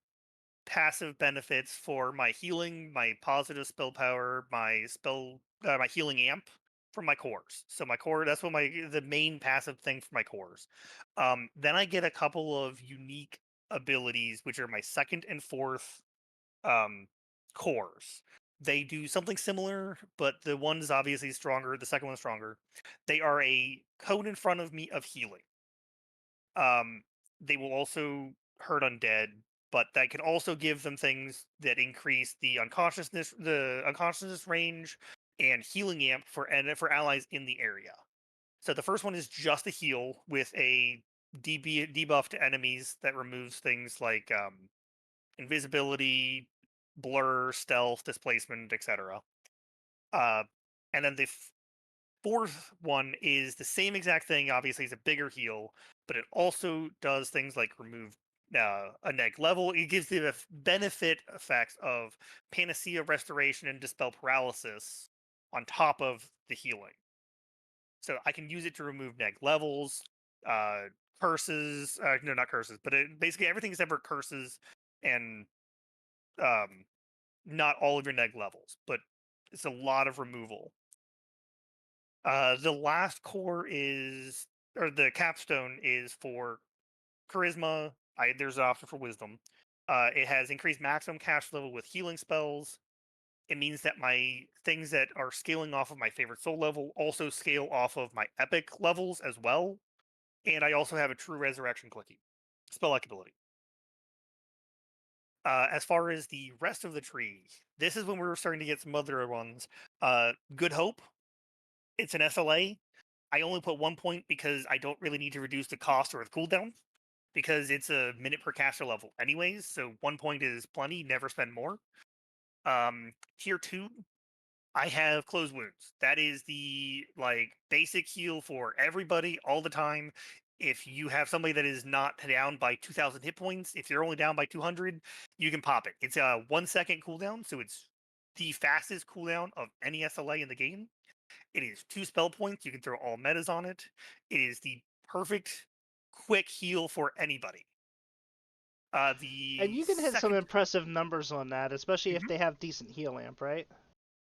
passive benefits for my healing, my positive spell power, my healing amp from my cores. So my core, that's what the main passive thing for my cores. Then I get a couple of unique abilities, which are my second and fourth cores. They do something similar, but the one is obviously stronger. The second one's stronger. They are a cone in front of me of healing. They will also hurt undead, but that can also give them things that increase the unconsciousness range, and healing amp for allies in the area. So the first one is just a heal with a debuff to enemies that removes things like invisibility, blur, stealth, displacement, etc. And then the fourth one is the same exact thing. Obviously, it's a bigger heal, but it also does things like remove a neg level. It gives the benefit effects of panacea restoration and dispel paralysis on top of the healing. So I can use it to remove neg levels, curses. No, not curses, but basically everything except for curses and not all of your neg levels. But it's a lot of removal. The last core is, or the capstone is for charisma. There's an option for wisdom. It has increased maximum cash level with healing spells. It means that my things that are scaling off of my favorite soul level also scale off of my epic levels as well. And I also have a true resurrection clicky spell-like ability. As far as the rest of the tree, this is when we're starting to get some other ones. Good Hope. It's an SLA. I only put 1 point because I don't really need to reduce the cost or the cooldown, because it's a minute per caster level anyways, so 1 point is plenty, never spend more. Tier 2, I have Close Wounds. That is the basic heal for everybody all the time. If you have somebody that is not down by 2,000 hit points, if you're only down by 200, you can pop it. It's a 1 second cooldown, so it's the fastest cooldown of any SLA in the game. It is 2 spell points. You can throw all metas on it. It is the perfect quick heal for anybody. The And you can hit some second, impressive numbers on that, especially if Mhm. they have decent heal amp, right?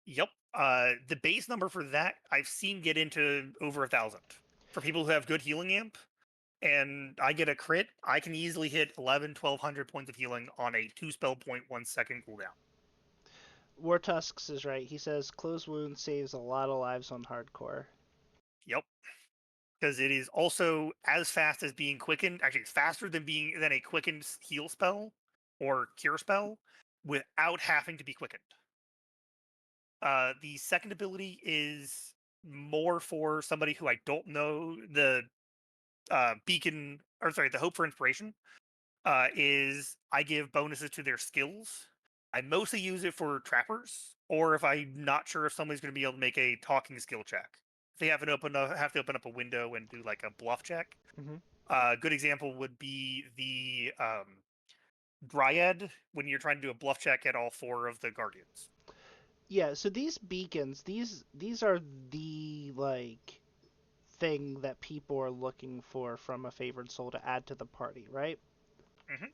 Yep. The base number for that I've seen get into over 1,000 for people who have good healing amp. And I get a crit, I can easily hit 1,100 points of healing on a 2 spell point 1 second cooldown. War Tusks is right. He says closed wound saves a lot of lives on hardcore. Yep. Because it is also as fast as being quickened. Actually, it's faster than a quickened heal spell or cure spell without having to be quickened. The second ability is more for somebody who I don't know. The the Hope for Inspiration is I give bonuses to their skills. I mostly use it for trappers, or if I'm not sure if somebody's going to be able to make a talking skill check. If they have to open up a window and do like a bluff check. Mm-hmm. A good example would be the Dryad when you're trying to do a bluff check at all 4 of the Guardians. Yeah, so these beacons, these are the like thing that people are looking for from a favored soul to add to the party, right? hmm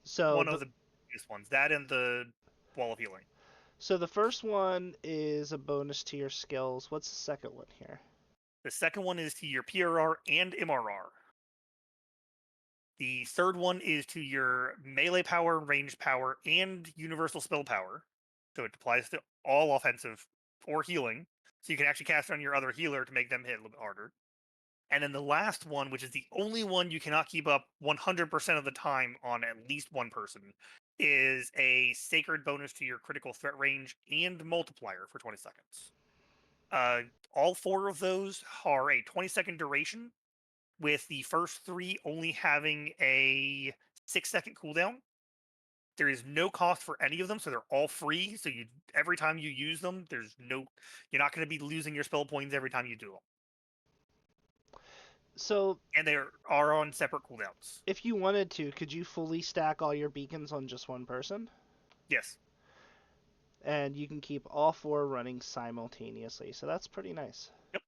So One the of the biggest ones. That and the Wall of Healing. so the first one is a bonus to your skills. What's the second one here? The second one is to your PRR and MRR. The third one is to your melee power, range power, and universal spell power. So it applies to all offensive or healing. So you can actually cast it on your other healer to make them hit a little bit harder. And then the last one, which is the only one you cannot keep up 100% of the time on at least one person, is a sacred bonus to your critical threat range and multiplier for 20 seconds. Uh, all 4 of those are a 20-second duration, with the first 3 only having a 6-second cooldown. There is no cost for any of them, so they're all free. So every time you use them, you're not going to be losing your spell points every time you do them. So And they are on separate cooldowns. if you wanted to, could you fully stack all your beacons on just one person? Yes. And you can keep all 4 running simultaneously. So that's pretty nice. Yep.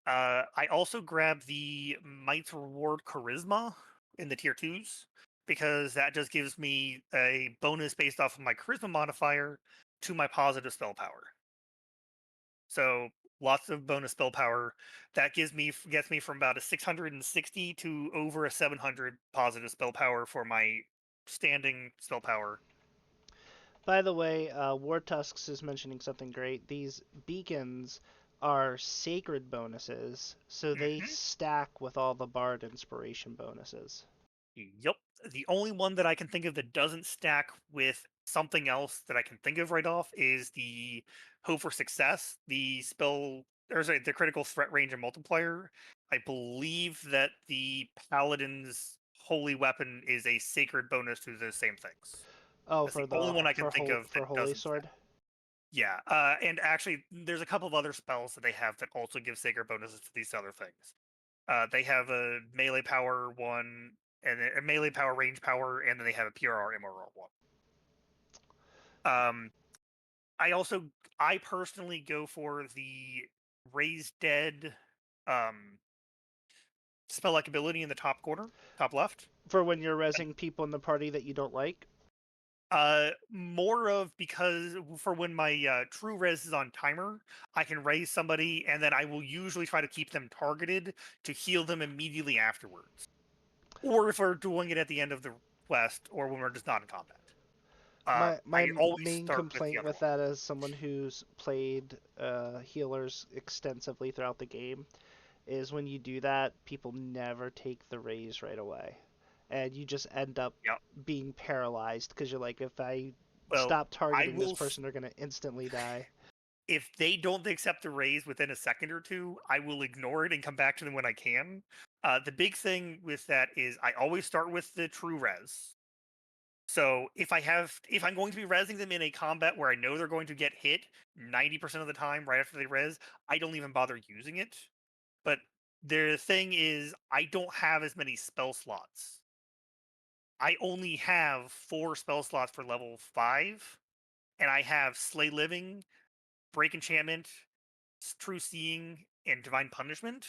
I also grabbed the Might's Reward Charisma in the tier 2s because that just gives me a bonus based off of my Charisma modifier to my positive spell power. So lots of bonus spell power. That gets me from about a 660 to over a 700 positive spell power for my standing spell power. By the way, War Tusks is mentioning something great. These beacons are sacred bonuses, so they hmm stack with all the Bard inspiration bonuses. Yep. The only one that I can think of that doesn't stack with something else that I can think of right off is the Hope for Success, the critical threat range and multiplier. I believe that the Paladin's holy weapon is a sacred bonus to the same things. Oh, That's the only one I can think of that for Holy doesn't stack. Sword. Yeah, and actually, there's a couple of other spells that they have that also give sacred bonuses to these other things. They have a melee power one, and a melee power, range power, and then they have a PRR MRR one. Um, I personally go for the Raise Dead spell like ability in the top corner, top left. For when you're rezzing people in the party that you don't like. More of because for when my true res is on timer, I can raise somebody, and then I will usually try to keep them targeted to heal them immediately afterwards. Or if we're doing it at the end of the quest, or when we're just not in combat. My I always main start with the complaint other with one. that as someone who's played healers extensively throughout the game is when you do that, people never take the raise right away. And you just end up Yeah. being paralyzed because you're like, if I Well, stop I targeting this will. person, they're going to instantly die. If they don't accept the raise within a second or two, I will ignore it and come back to them when I can. The big thing with that is I always start with the true res. So if I'm going to be resing them in a combat where I know they're going to get hit 90% of the time right after they res, I don't even bother using it. But the thing is, I don't have as many spell slots. I only have 4 spell slots for level 5, and I have Slay Living, Break Enchantment, True Seeing, and Divine Punishment.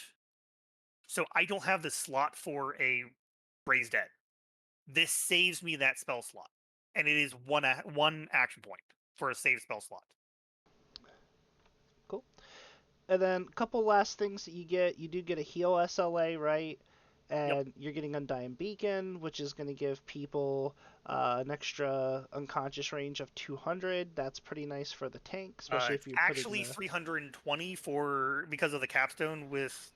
So I don't have the slot for a Raise Dead. this saves me that spell slot, and it is one action point for a save spell slot. Cool. And then a couple last things that you get. You do get a heal SLA, right? And you're getting Undying Beacon, which is going to give people an extra unconscious range of 200. That's pretty nice for the tank, especially if you're Actually, putting the... 320 because of the capstone with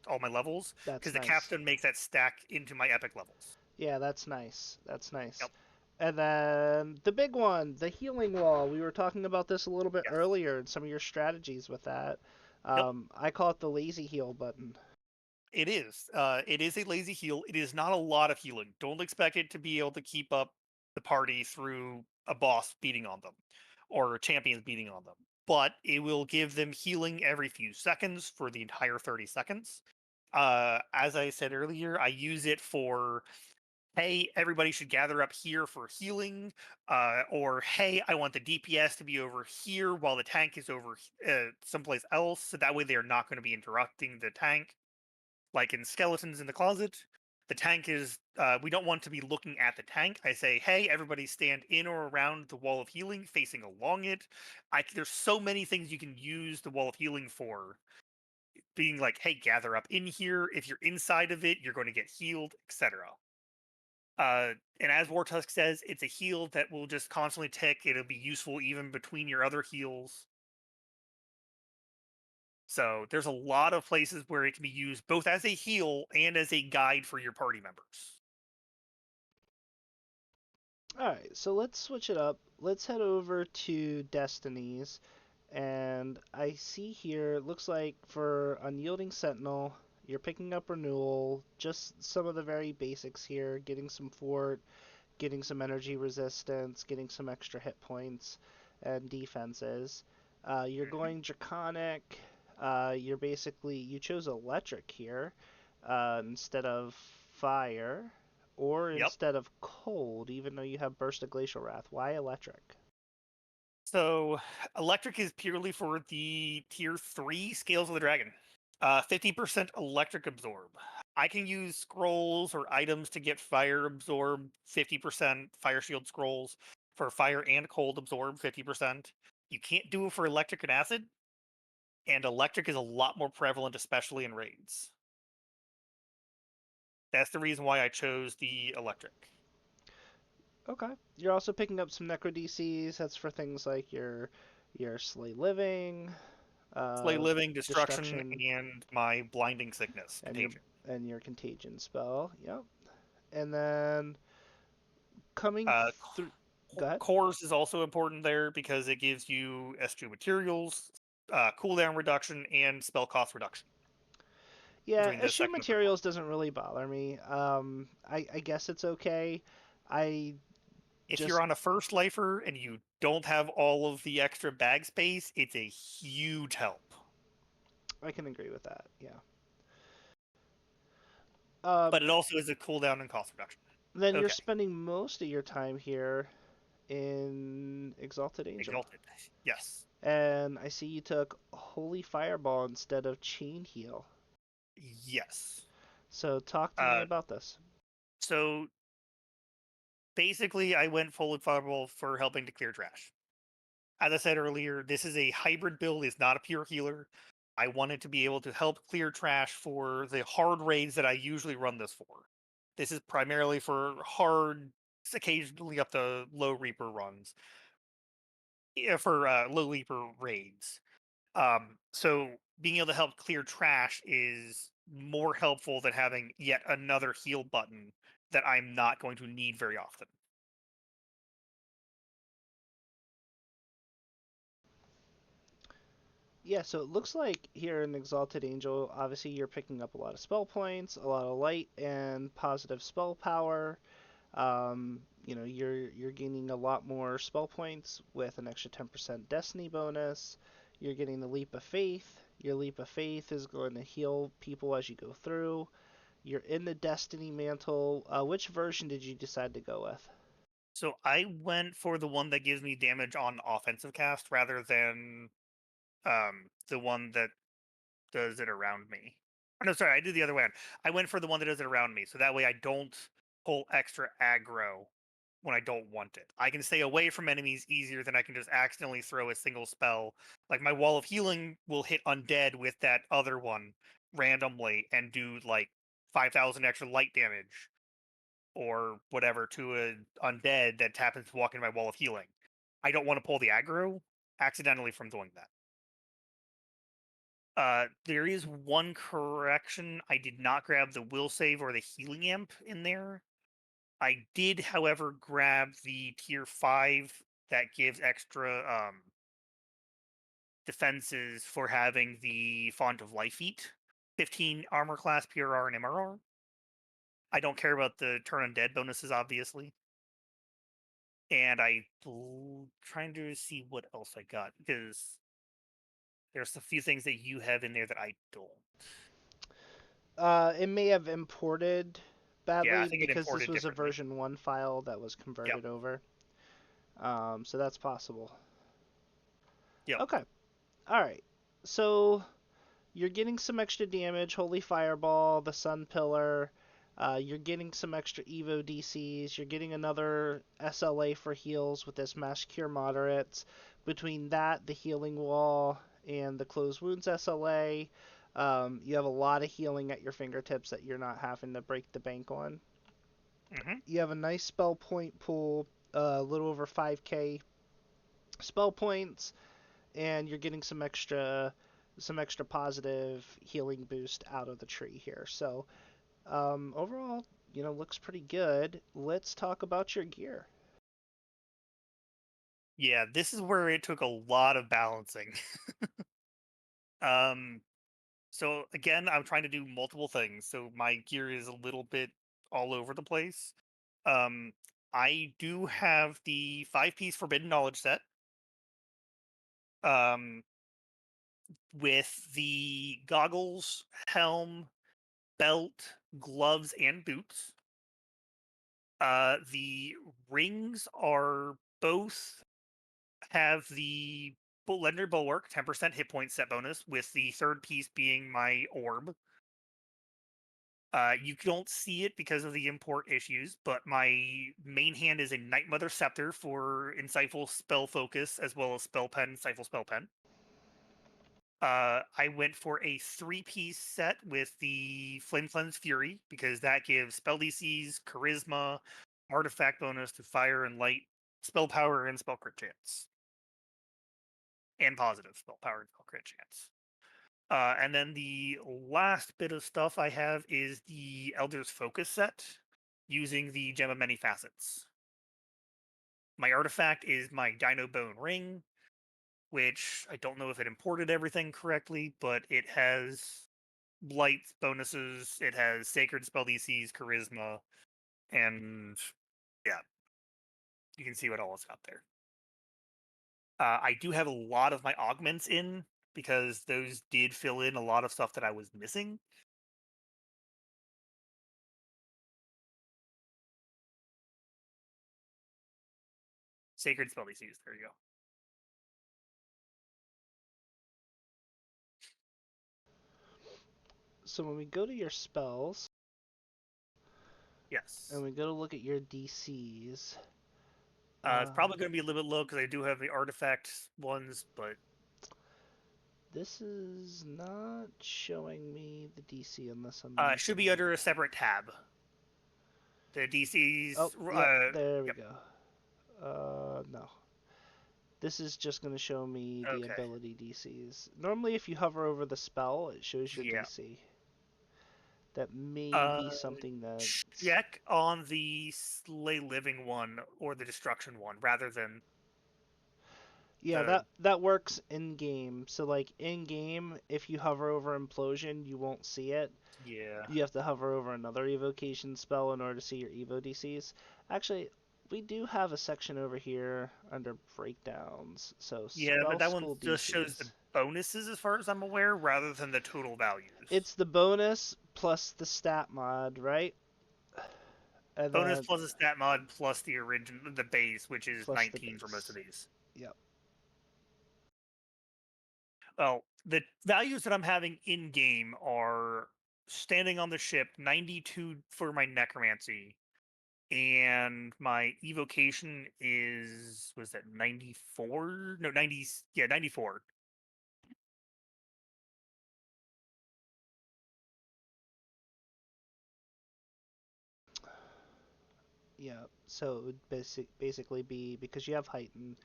all my levels, That's because the nice. capstone makes that stack into my epic levels. Yeah, that's nice. That's nice. Yep. And then the big one, the healing wall. We were talking about this a little bit Yes. earlier and some of your strategies with that. Yep. I call it the lazy heal button. It is. It is a lazy heal. It is not a lot of healing. Don't expect it to be able to keep up the party through a boss beating on them or champions beating on them. But it will give them healing every few seconds for the entire 30 seconds. As I said earlier, I use it for, hey, everybody should gather up here for healing, or hey, I want the DPS to be over here while the tank is over someplace else, so that way they're not going to be interrupting the tank. Like in Skeletons in the Closet, the tank is, we don't want to be looking at the tank. I say, hey, everybody stand in or around the wall of healing, facing along it. There's so many things you can use the wall of healing for. Being like, hey, gather up in here. If you're inside of it, you're going to get healed, etc. And as Wartusk says, it's a heal that will just constantly tick. It'll be useful even between your other heals. So there's a lot of places where it can be used both as a heal and as a guide for your party members. Alright, so let's switch it up. Let's head over to Destinies. And I see here, it looks like for Unyielding Sentinel, you're picking up Renewal, just some of the very basics here, getting some fort, getting some energy resistance, getting some extra hit points and defenses. You're going Draconic. You chose Electric here instead of Fire, or Yep. instead of Cold, even though you have Burst of Glacial Wrath. Why Electric? So Electric is purely for the tier 3 Scales of the Dragon. 50% Electric Absorb. I can use scrolls or items to get Fire Absorb 50%, Fire Shield scrolls for Fire and Cold Absorb 50%. You can't do it for Electric and Acid, and Electric is a lot more prevalent, especially in raids. That's the reason why I chose the Electric. Okay. You're also picking up some Necro DCs. That's for things like your Slay Living, Slay Living, Destruction, Destruction, and my Blinding Sickness, and Contagion. your Contagion spell. Yep. And then coming through. Go ahead. Cores is also important there because it gives you S2 materials, cooldown reduction, and spell cost reduction. Yeah, Between this issue second and materials doesn't really bother me. I guess it's okay. if Just you're on a first lifer and you don't have all of the extra bag space, it's a huge help. I can agree with that. Yeah. But it also is a cooldown and cost reduction. Then you're Okay. spending most of your time here in Exalted Angel. Exalted. Yes. And I see you took Holy Fireball instead of Chain Heal. Yes. So talk to me about this. So basically, I went full fireball for helping to clear trash. As I said earlier, this is a hybrid build. It's not a pure healer. I wanted to be able to help clear trash for the hard raids that I usually run this for. This is primarily for hard, occasionally up to low Reaper runs. Yeah, for low Reaper raids. So being able to help clear trash is more helpful than having yet another heal button that I'm not going to need very often. Yeah, so it looks like here in Exalted Angel, obviously you're picking up a lot of spell points, a lot of light and positive spell power. You're gaining a lot more spell points with an extra 10% Destiny bonus. You're getting the Leap of Faith. Your Leap of Faith is going to heal people as you go through. You're in the Destiny Mantle. Which version did you decide to go with? So I went for the one that gives me damage on offensive cast rather than the one that does it around me. No, sorry, I did the other way. I went for the one that does it around me, so that way I don't pull extra aggro when I don't want it. I can stay away from enemies easier than I can just accidentally throw a single spell. Like my Wall of Healing will hit undead with that other one randomly and do like 5,000 extra light damage or whatever to an undead that happens to walk into my Wall of Healing. I don't want to pull the aggro accidentally from doing that. There is one correction. I did not grab the will save or the healing amp in there. I did, however, grab the tier 5 that gives extra defenses for having the Font of Life feat. 15 armor class, PRR, and MRR. I don't care about the turn undead bonuses, obviously. And trying to see what else I got, because there's a few things that you have in there that I don't. It may have imported badly Yeah, I think it because this imported was a differently. version 1 file that was converted over. So that's possible. Yep. Okay. Alright. So you're getting some extra damage, Holy Fireball, the Sun Pillar. You're getting some extra Evo DCs. You're getting another SLA for heals with this Mass Cure Moderates. Between that, the Healing Wall, and the Closed Wounds SLA, you have a lot of healing at your fingertips that you're not having to break the bank on. Mm-hmm. You have a nice spell point pool, a little over 5k spell points, and you're getting some extra positive healing boost out of the tree here. So overall, looks pretty good. Let's talk about your gear. Yeah, this is where it took a lot of balancing. So again, I'm trying to do multiple things, so my gear is a little bit all over the place. I do have the 5-piece Forbidden Knowledge set. With the goggles, helm, belt, gloves, and boots. The rings are both have the Legendary Bulwark, 10% hit point set bonus, with the third piece being my orb. You don't see it because of the import issues, but my main hand is a Night Mother Scepter for Insightful Spell Focus, as well as Spell Pen, Insightful Spell Pen. I went for a 3-piece set with the Flame Cleanse Fury, because that gives spell DCs, charisma, artifact bonus to fire and light, spell power, and spell crit chance. And positive spell power and spell crit chance. And then the last bit of stuff I have is the Elder's Focus set, using the Gem of Many Facets. My artifact is my Dino Bone Ring, which I don't know if it imported everything correctly, but it has blight bonuses, it has sacred spell DCs, charisma, and yeah, you can see what all is out there. I do have a lot of my augments in, because those did fill in a lot of stuff that I was missing. Sacred spell DCs, there you go. So when we go to your spells, Yes. and we go to look at your DCs, It's probably going to be a little bit low because I do have the artifact ones, but this is not showing me the DC unless I'm it should be under a separate tab. The DCs. Oh, yep, there we yep. go. No. This is just going to show me the Okay. ability DCs. Normally, if you hover over the spell, it shows your DC. That may be something that... Check on the Slay Living one or the Destruction one rather than... Yeah, that works in-game. So, like, in-game, if you hover over Implosion, you won't see it. Yeah. You have to hover over another evocation spell in order to see your evo DCs. Actually, we do have a section over here under breakdowns. So yeah, spell but that school one just DCs. shows the bonuses as far as I'm aware, rather than the total values. It's the bonus plus the stat mod, right? And bonus then plus a stat mod plus the base, which is plus 19 for most of these. Yep. Well, the values that I'm having in game are standing on the ship, 92 for my necromancy, and my evocation was that 94? No, 90. Yeah, 94. Yeah, so it would basically be, because you have heightened,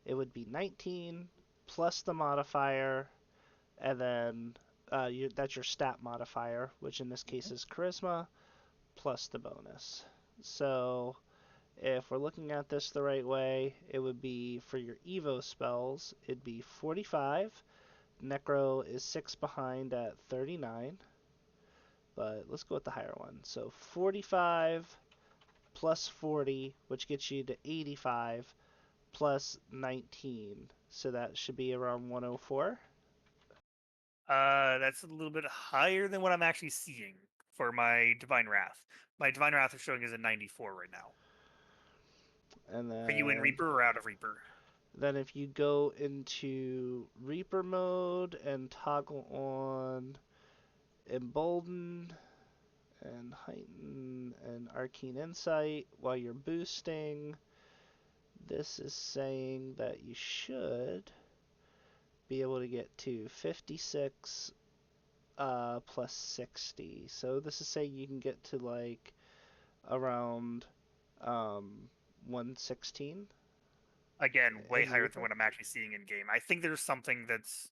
it would be 19 plus the modifier, and then that's your stat modifier, which in this case is charisma, plus the bonus. So if we're looking at this the right way, it would be for your Evo spells, it'd be 45. Necro is 6 behind at 39. But let's go with the higher one. So 45 plus 40, which gets you to 85, plus 19. So that should be around 104. That's a little bit higher than what I'm actually seeing for my Divine Wrath. My Divine Wrath is showing as a 94 right now. And Are you in then, Reaper or out of Reaper? then if you go into Reaper mode and toggle on Embolden and Heighten and Arcane Insight while you're boosting, this is saying that you should be able to get to 56 plus 60. So this is saying you can get to like around 116 Again, way in higher than Reaper. what I'm actually seeing in game. I think there's something that's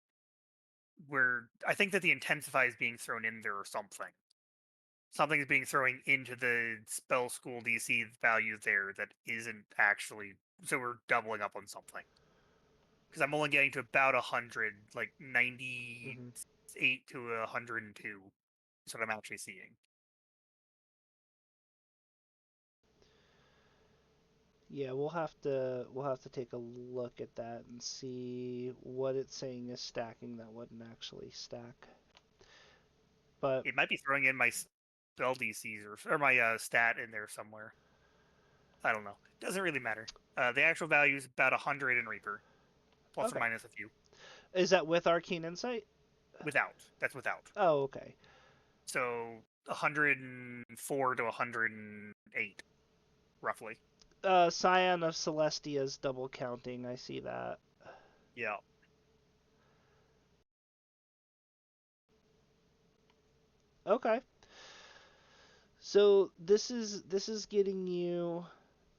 where I think that the Intensify is being thrown in there or something. Something is being thrown into the spell school DC value there that isn't actually. So we're doubling up on something. Because I'm only getting to about 100, like 98 to 102. That's what I'm actually seeing. Yeah, we'll have to take a look at that and see what it's saying is stacking that wouldn't actually stack. But It might be throwing in my spell DCs or my stat in there somewhere. I don't know. Doesn't really matter. The actual value is about 100 in Reaper, plus or okay, minus a few. is that with Arcane Insight? Without. That's without. Oh, okay. So 104 to 108, roughly. Scion of Celestia's double counting. I see that. Yeah. Okay. So this is getting you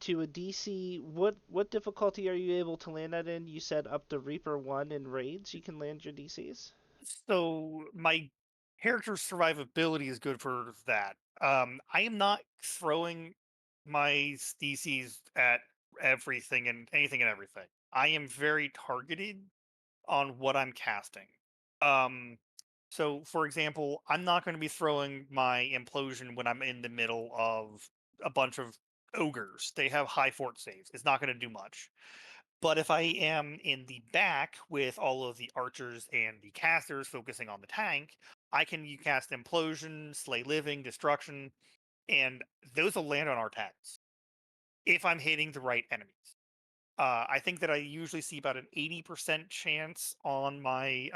to a DC. What difficulty are you able to land that in? You said up to Reaper 1 in raids you can land your DCs? So my character's survivability is good for that. I am not throwing my DCs at everything and anything and everything. I am very targeted on what I'm casting. Um, so for example, I'm not going to be throwing my implosion when I'm in the middle of a bunch of ogres. They have high fort saves. It's not going to do much. But if I am in the back with all of the archers and the casters focusing on the tank, I can cast implosion, slay living, destruction, and those will land on our tanks if I'm hitting the right enemies. I think that I usually see about an 80% chance on my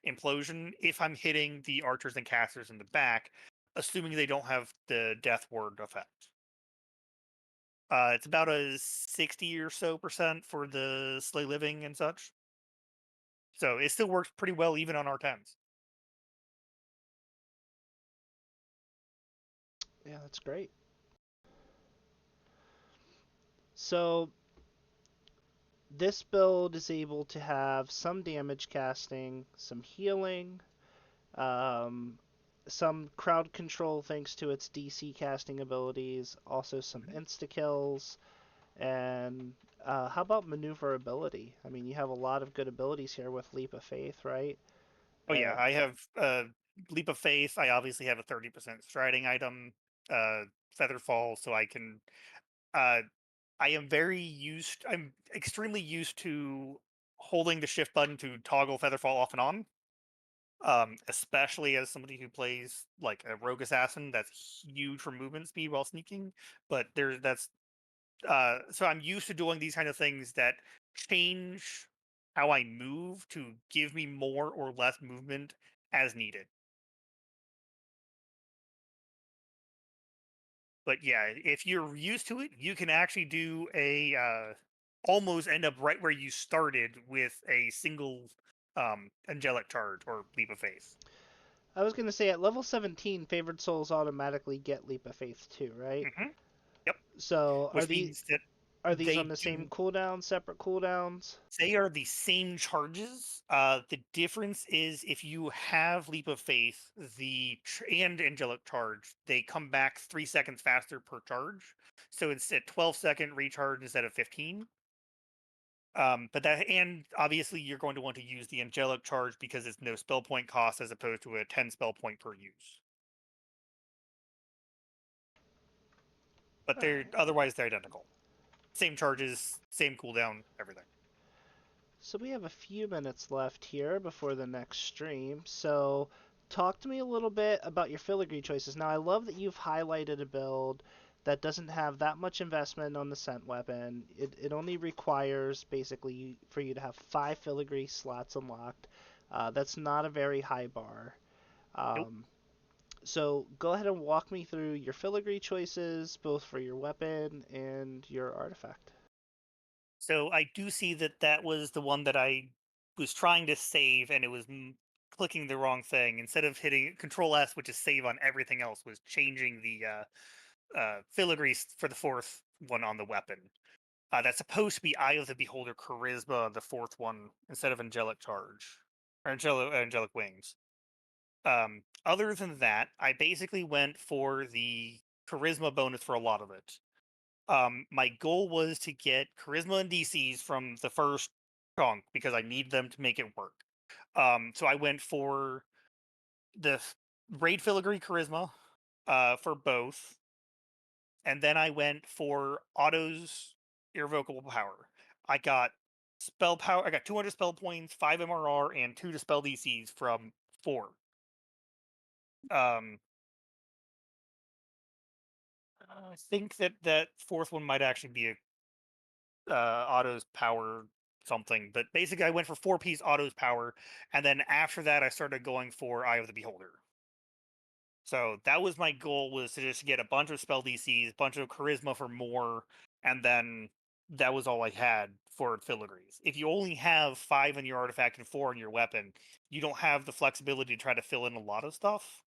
implosion if I'm hitting the archers and casters in the back, assuming they don't have the death ward effect. It's about a 60 or so percent for the slay living and such. So it still works pretty well even on R10s. Yeah, that's great. So this build is able to have some damage casting, some healing, um, some crowd control thanks to its DC casting abilities, also some insta kills, and how about maneuverability? I mean, you have a lot of good abilities here with Leap of Faith, right? Oh yeah, And I have Leap of Faith. I obviously have a 30% striding item, Featherfall, so I can. Uh, I am very used. I'm extremely used to holding the shift button to toggle Featherfall off and on. Especially as somebody who plays like a rogue assassin, that's huge for movement speed while sneaking. But that's so I'm used to doing these kind of things that change how I move to give me more or less movement as needed. But yeah, if you're used to it, you can actually do a almost end up right where you started with a single angelic charge or leap of faith. I was gonna say at level 17, favored souls automatically get Leap of Faith too, right? Hmm. Yep. So Which means that are these on they the same do cooldown, separate cooldowns? they are the same charges. The difference is if you have Leap of Faith, and Angelic Charge, they come back 3 seconds faster per charge. So it's a 12-second recharge instead of 15. But that, and obviously you're going to want to use the Angelic Charge because it's no spell point cost as opposed to a 10 spell point per use. But otherwise they're identical. Same charges, same cooldown, everything. So we have a few minutes left here before the next stream. So talk to me a little bit about your filigree choices. Now I love that you've highlighted a build that doesn't have that much investment on the scent weapon. It only requires basically for you to have 5 filigree slots unlocked. That's not a very high bar. Nope. So go ahead and walk me through your filigree choices, both for your weapon and your artifact. So I do see that that was the one that I was trying to save, and it was clicking the wrong thing. Instead of hitting Control S, which is save on everything else, was changing the filigree for the fourth one on the weapon. That's supposed to be Eye of the Beholder Charisma, the fourth one, instead of Angelic Charge or Angelic Wings. Other than that, I basically went for the Charisma bonus for a lot of it. My goal was to get charisma and DCs from the first chunk because I need them to make it work. So I went for the raid filigree charisma for both, and then I went for Otto's irrevocable power. I got spell power. I got 200 spell points, 5 MRR, and 2 dispel DCs from 4. Um, I think that fourth one might actually be a Otto's power something, but basically I went for 4-piece Otto's power, and then after that I started going for Eye of the Beholder. So that was my goal, was to just get a bunch of spell DCs, a bunch of charisma for more, and then that was all I had for filigrees. If you only have 5 in your artifact and 4 in your weapon, you don't have the flexibility to try to fill in a lot of stuff.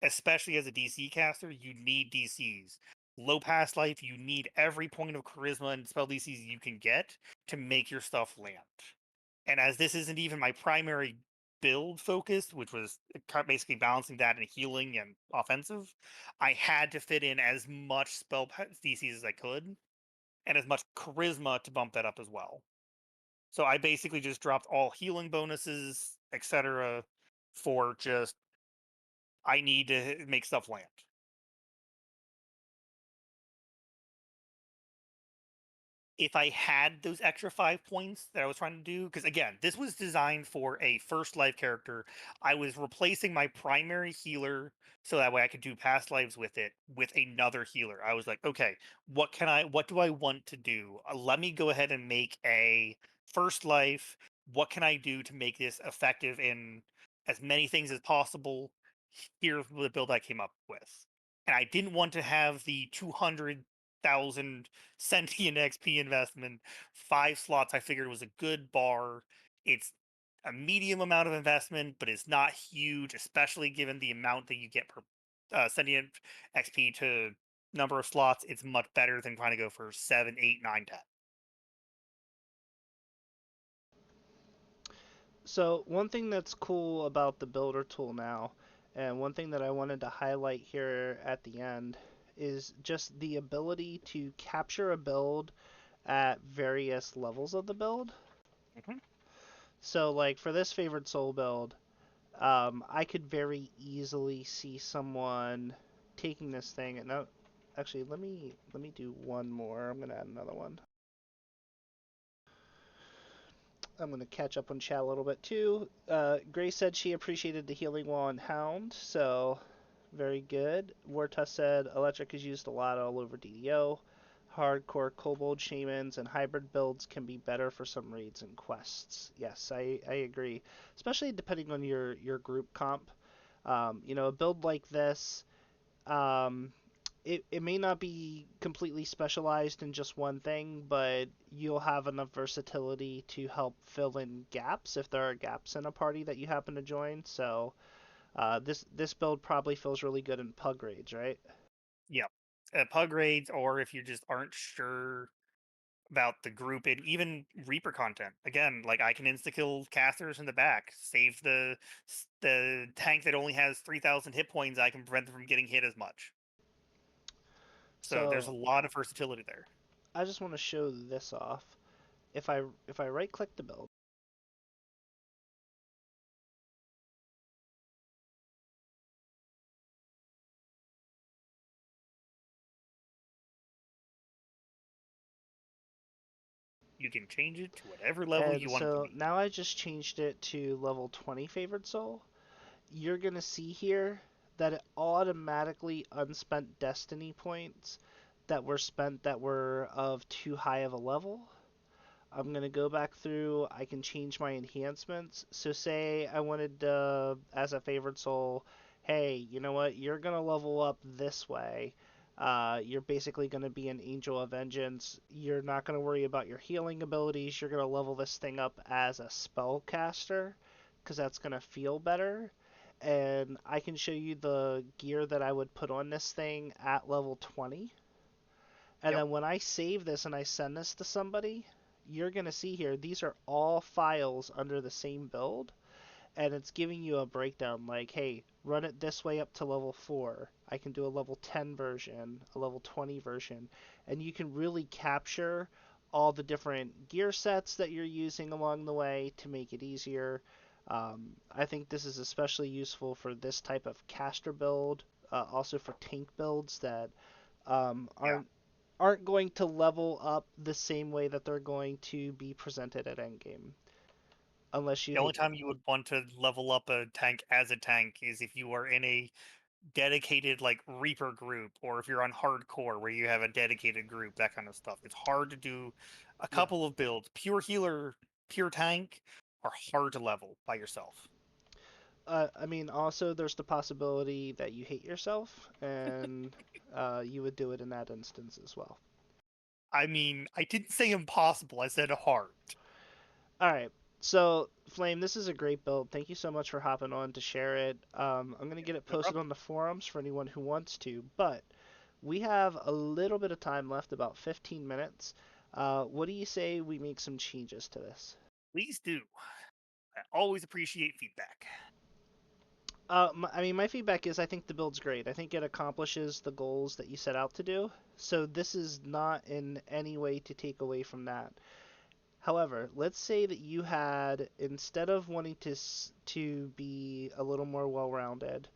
Especially as a DC caster, you need DCs. Low past life, you need every point of charisma and spell DCs you can get to make your stuff land. And as this isn't even my primary build focus, which was basically balancing that and healing and offensive, I had to fit in as much spell DCs as I could and as much charisma to bump that up as well. So I basically just dropped all healing bonuses, etc., for just I need to make stuff land. If I had those extra 5 points that I was trying to do, because again, this was designed for a first life character. I was replacing my primary healer so that way I could do past lives with it with another healer. I was like, okay, what do I want to do? Let me go ahead and make a first life. What can I do to make this effective in as many things as possible? Here's the build I came up with. And I didn't want to have the 200,000 sentient XP investment. 5 slots I figured was a good bar. It's a medium amount of investment, but it's not huge, especially given the amount that you get per sentient XP to number of slots. It's much better than trying to go for 7, 8, 9, 10. So one thing that's cool about the builder tool now, and one thing that I wanted to highlight here at the end, is just the ability to capture a build at various levels of the build. Mm-hmm. So like for this favored soul build, I could very easily see someone taking this thing and now, actually let me do one more. I'm gonna add another one. I'm going to catch up on chat a little bit too. Grace said she appreciated the healing wall and hound, so very good. Wartus said electric is used a lot all over DDO. Hardcore kobold shamans and hybrid builds can be better for some raids and quests. Yes, I agree. Especially depending on your group comp. A build like this, it may not be completely specialized in just one thing, but you'll have enough versatility to help fill in gaps if there are gaps in a party that you happen to join. So this build probably feels really good in pug raids, right? Yeah. Pug raids, or if you just aren't sure about the group, and even Reaper content. Again, like I can insta kill casters in the back, save the tank that only has 3,000 hit points. I can prevent them from getting hit as much. So there's a So lot of versatility there. I just want to show this off. If I right click the build, You can change it to whatever level and you want it to so be. now I just changed it to level 20 favored soul. You're gonna see here that it automatically unspent destiny points that were spent that were of too high of a level. I'm going to go back through. I can change my enhancements. So say I wanted as a favored soul, hey, you know what? You're going to level up this way. You're basically going to be an Angel of Vengeance. You're not going to worry about your healing abilities. You're going to level this thing up as a spellcaster because that's going to feel better. And I can show you the gear that I would put on this thing at level 20. And Yep. then when I save this and I send this to somebody, you're going to see here, these are all files under the same build. And it's giving you a breakdown like, hey, run it this way up to level 4. I can do a level 10 version, a level 20 version. And you can really capture all the different gear sets that you're using along the way to make it easier. I think this is especially useful for this type of caster build, also for tank builds that um, Yeah. aren't aren't going to level up the same way that they're going to be presented at endgame. Unless The you, only time you would want to level up a tank as a tank is if you are in a dedicated like Reaper group, or if you're on hardcore where you have a dedicated group, that kind of stuff. It's hard to do a yeah. couple of builds. Pure healer, pure tank are hard to level by yourself. I mean, also there's the possibility that you hate yourself, and you would do it in that instance as well. I mean, I didn't say impossible, I said hard. All right. So, Flame, this is a great build. Thank you so much for hopping on to share it. I'm going to get it No posted problem. on the forums for anyone who wants to, but we have a little bit of time left, about 15 minutes. What do you say we make some changes to this? Please do. I always appreciate feedback. I mean, my feedback is I think the build's great. I think it accomplishes the goals that you set out to do. So this is not in any way to take away from that. However, let's say that you had, instead of wanting to be a little more well-rounded,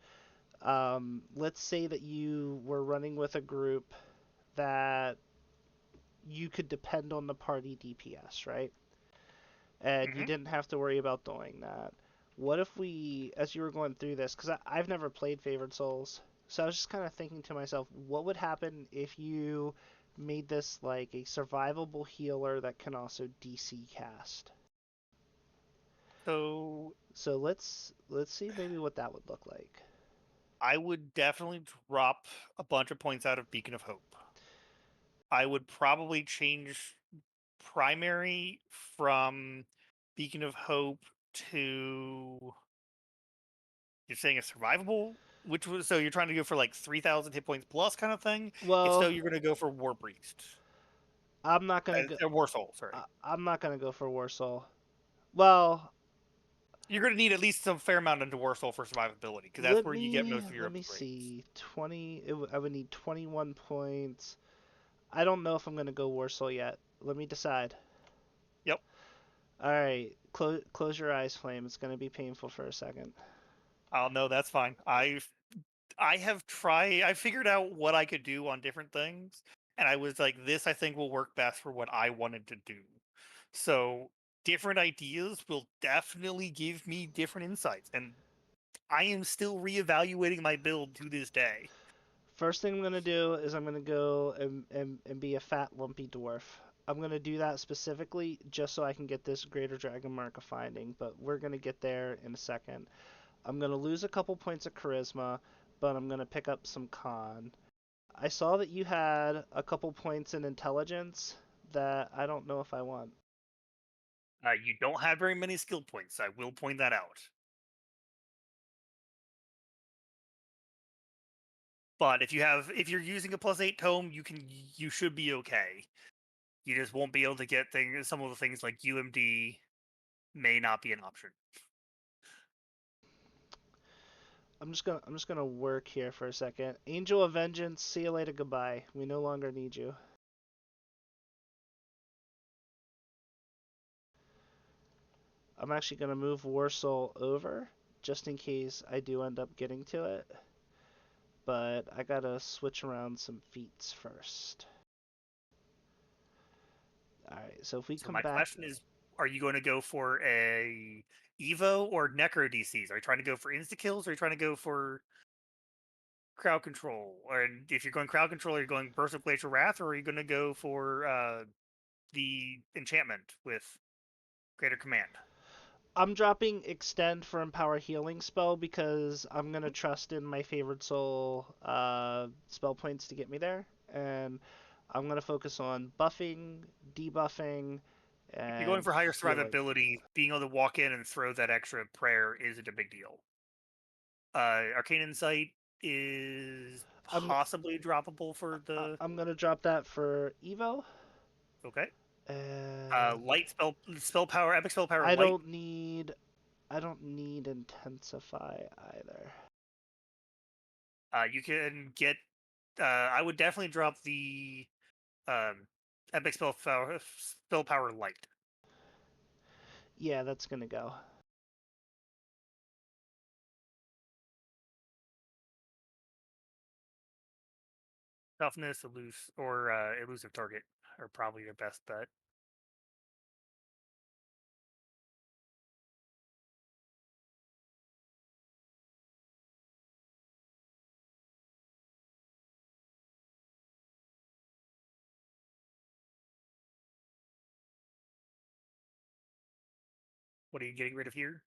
let's say that you were running with a group that you could depend on the party DPS, right? And you Hmm. didn't have to worry about doing that. What if we, as you were going through this, because I've never played Favored Souls, so I was just kind of thinking to myself, what would happen if you made this like a survivable healer that can also DC cast? So So let's see maybe what that would look like. I would definitely drop a bunch of points out of Beacon of Hope. I would probably change primary from Beacon of Hope to, you're saying a survivable, which was, so you're trying to go for like 3,000 hit points plus kind of thing. If so, Well, you're going to go for War Priest. I'm not gonna go. War Soul, sorry. I'm not gonna go for Warsaw. Well, You're going to need at least some fair amount into War Soul for survivability, because that's where you get most of your let me upgrades. see. 20. I would need 21 points. I don't know if I'm gonna go Warsaw yet. Let me decide. Yep. All right, close your eyes, Flame. It's gonna be painful for a second. I'll know, that's fine. I figured out what I could do on different things, and I was like, this I think will work best for what I wanted to do. So different ideas will definitely give me different insights, and I am still reevaluating my build to this day. First thing I'm gonna do is I'm gonna go and be a fat lumpy dwarf. I'm gonna do that specifically just so I can get this greater dragon mark of finding, but we're gonna get there in a second. I'm gonna lose a couple points of charisma, but I'm gonna pick up some con. I saw that you had a couple points in intelligence that I don't know if I want. You don't have very many skill points. I will point that out. But if you're using a +8 tome, you should be okay. You just won't be able to get some of the things like UMD may not be an option. I'm just gonna work here for a second. Angel of Vengeance, see you later, goodbye. We no longer need you. I'm actually gonna move Warsoul over, just in case I do end up getting to it. But I gotta switch around some feats first. Alright, so if we So come my back... question is, are you going to go for a Evo or Necro DCs? Are you trying to go for insta-kills, or are you trying to go for crowd control? Or if you're going crowd control, are you going Burst of Glacial Wrath, or are you going to go for the enchantment with Greater Command? I'm dropping Extend for Empower Healing spell because I'm gonna trust in my favorite soul spell points to get me there, and I'm gonna focus on buffing, debuffing, If you're going and for higher healing. survivability, being able to walk in and throw that extra prayer isn't a big deal. Arcane Insight is I'm possibly droppable for the... I'm gonna drop that for Evo. Okay. And Light spell power, epic spell power, I light. don't need Intensify either. You can get. I would definitely drop the um, epic spell power light. Yeah, that's gonna go. Toughness, elusive target are probably your best bet. What are you getting rid of here?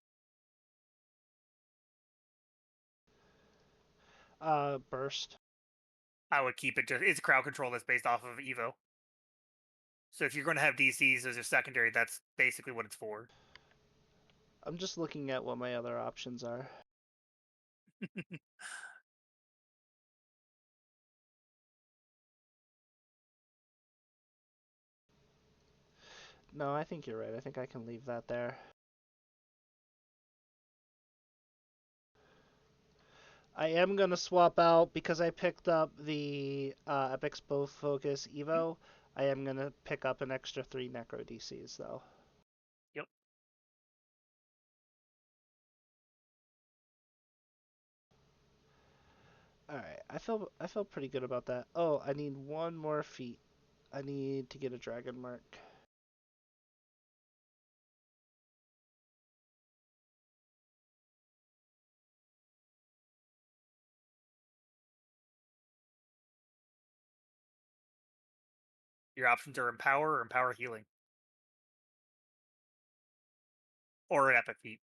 Burst. I would keep it. It's crowd control that's based off of Evo. So if you're going to have DCs as a secondary, that's basically what it's for. I'm just looking at what my other options are. No, I think you're right. I think I can leave that there. I am going to swap out, because I picked up the Epic Spell Focus Evo, I am going to pick up an extra 3 Necro DCs, though. Yep. Alright, I feel pretty good about that. Oh, I need one more feat. I need to get a Dragon Mark. Your options are Empower or Empower Healing. Or an Epic Feat.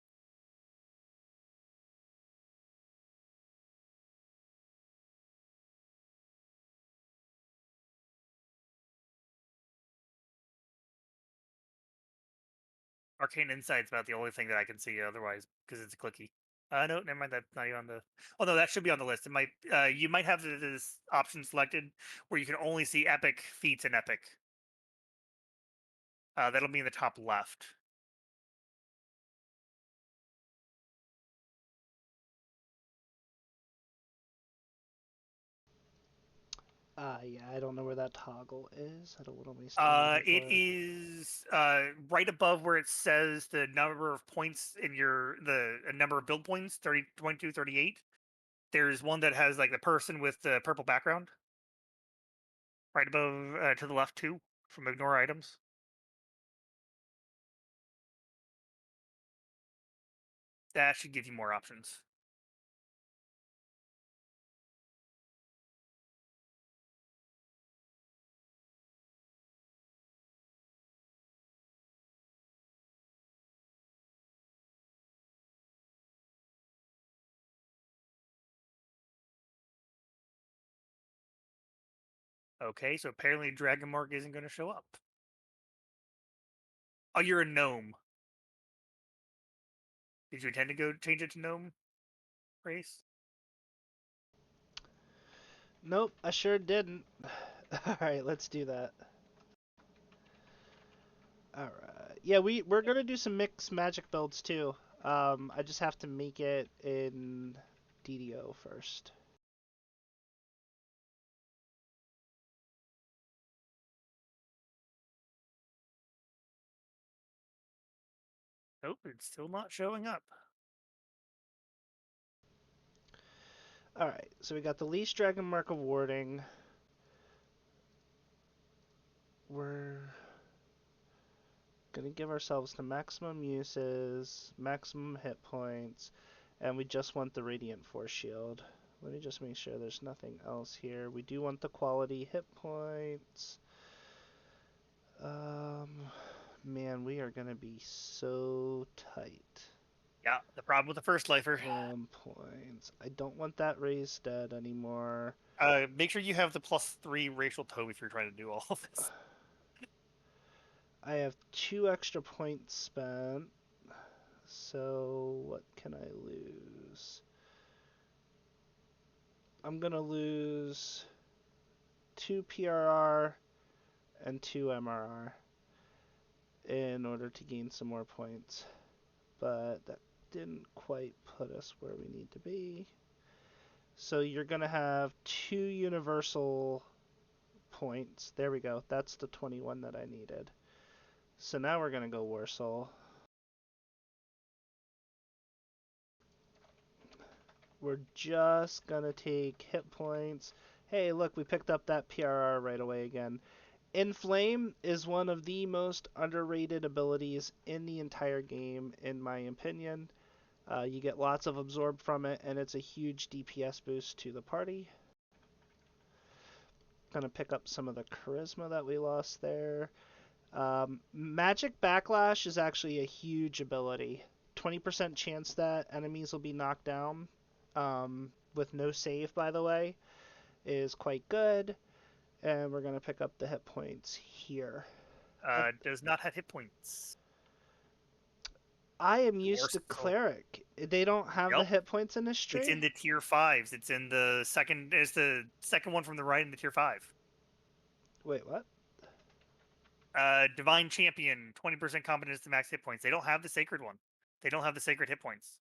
Arcane Insight's about the only thing that I can see otherwise, because it's a clicky. No, never mind. That's not even on the... Oh, no, that should be on the list. It might. You might have this option selected where you can only see Epic Feats in Epic. That'll be in the top left. Yeah, I don't know where that toggle is. I don't want to waste time It for it. is right above where it says the number of points in the number of build points, 30, 22, 38. There's one that has like the person with the purple background. Right above, to the left too, from ignore items. That should give you more options. Okay, so apparently Dragon Mark isn't going to show up. Oh, you're a gnome. Did you intend to go change it to gnome race? Nope, I sure didn't. Alright, let's do that. Alright. Yeah, we're gonna do some mixed magic builds too. I just have to make it in DDO first. Nope, it's still not showing up. Alright, so we got the least Dragon Mark of Warding. We're gonna give ourselves the maximum uses, maximum hit points, and we just want the Radiant Force Shield. Let me just make sure there's nothing else here. We do want the quality hit points. Man, we are gonna be so tight. Yeah, the problem with the first lifer. Points. I don't want that raised dead anymore. Make sure you have the +3 racial tome if you're trying to do all of this. I have 2 extra points spent. So what can I lose? I'm gonna lose 2 PRR and 2 MRR in order to gain some more points. But that didn't quite put us where we need to be. So you're gonna have 2 universal points. There we go. That's the 21 that I needed. So now we're gonna go Warsoul. We're just gonna take hit points. Hey, look, we picked up that PRR right away again. Inflame is one of the most underrated abilities in the entire game, in my opinion. You get lots of absorb from it, and it's a huge DPS boost to the party. Gonna pick up some of the charisma that we lost there. Magic Backlash is actually a huge ability. 20% chance that enemies will be knocked down, with no save, by the way, is quite good. And we're going to pick up the hit points here. Does not have hit points. I am used to Cleric. They don't have the hit points in this tree? It's in the tier 5s. It's in the second. It's the second one from the right in the tier 5. Wait, what? Divine Champion, 20% competence to max hit points. They don't have the Sacred one. They don't have the Sacred hit points.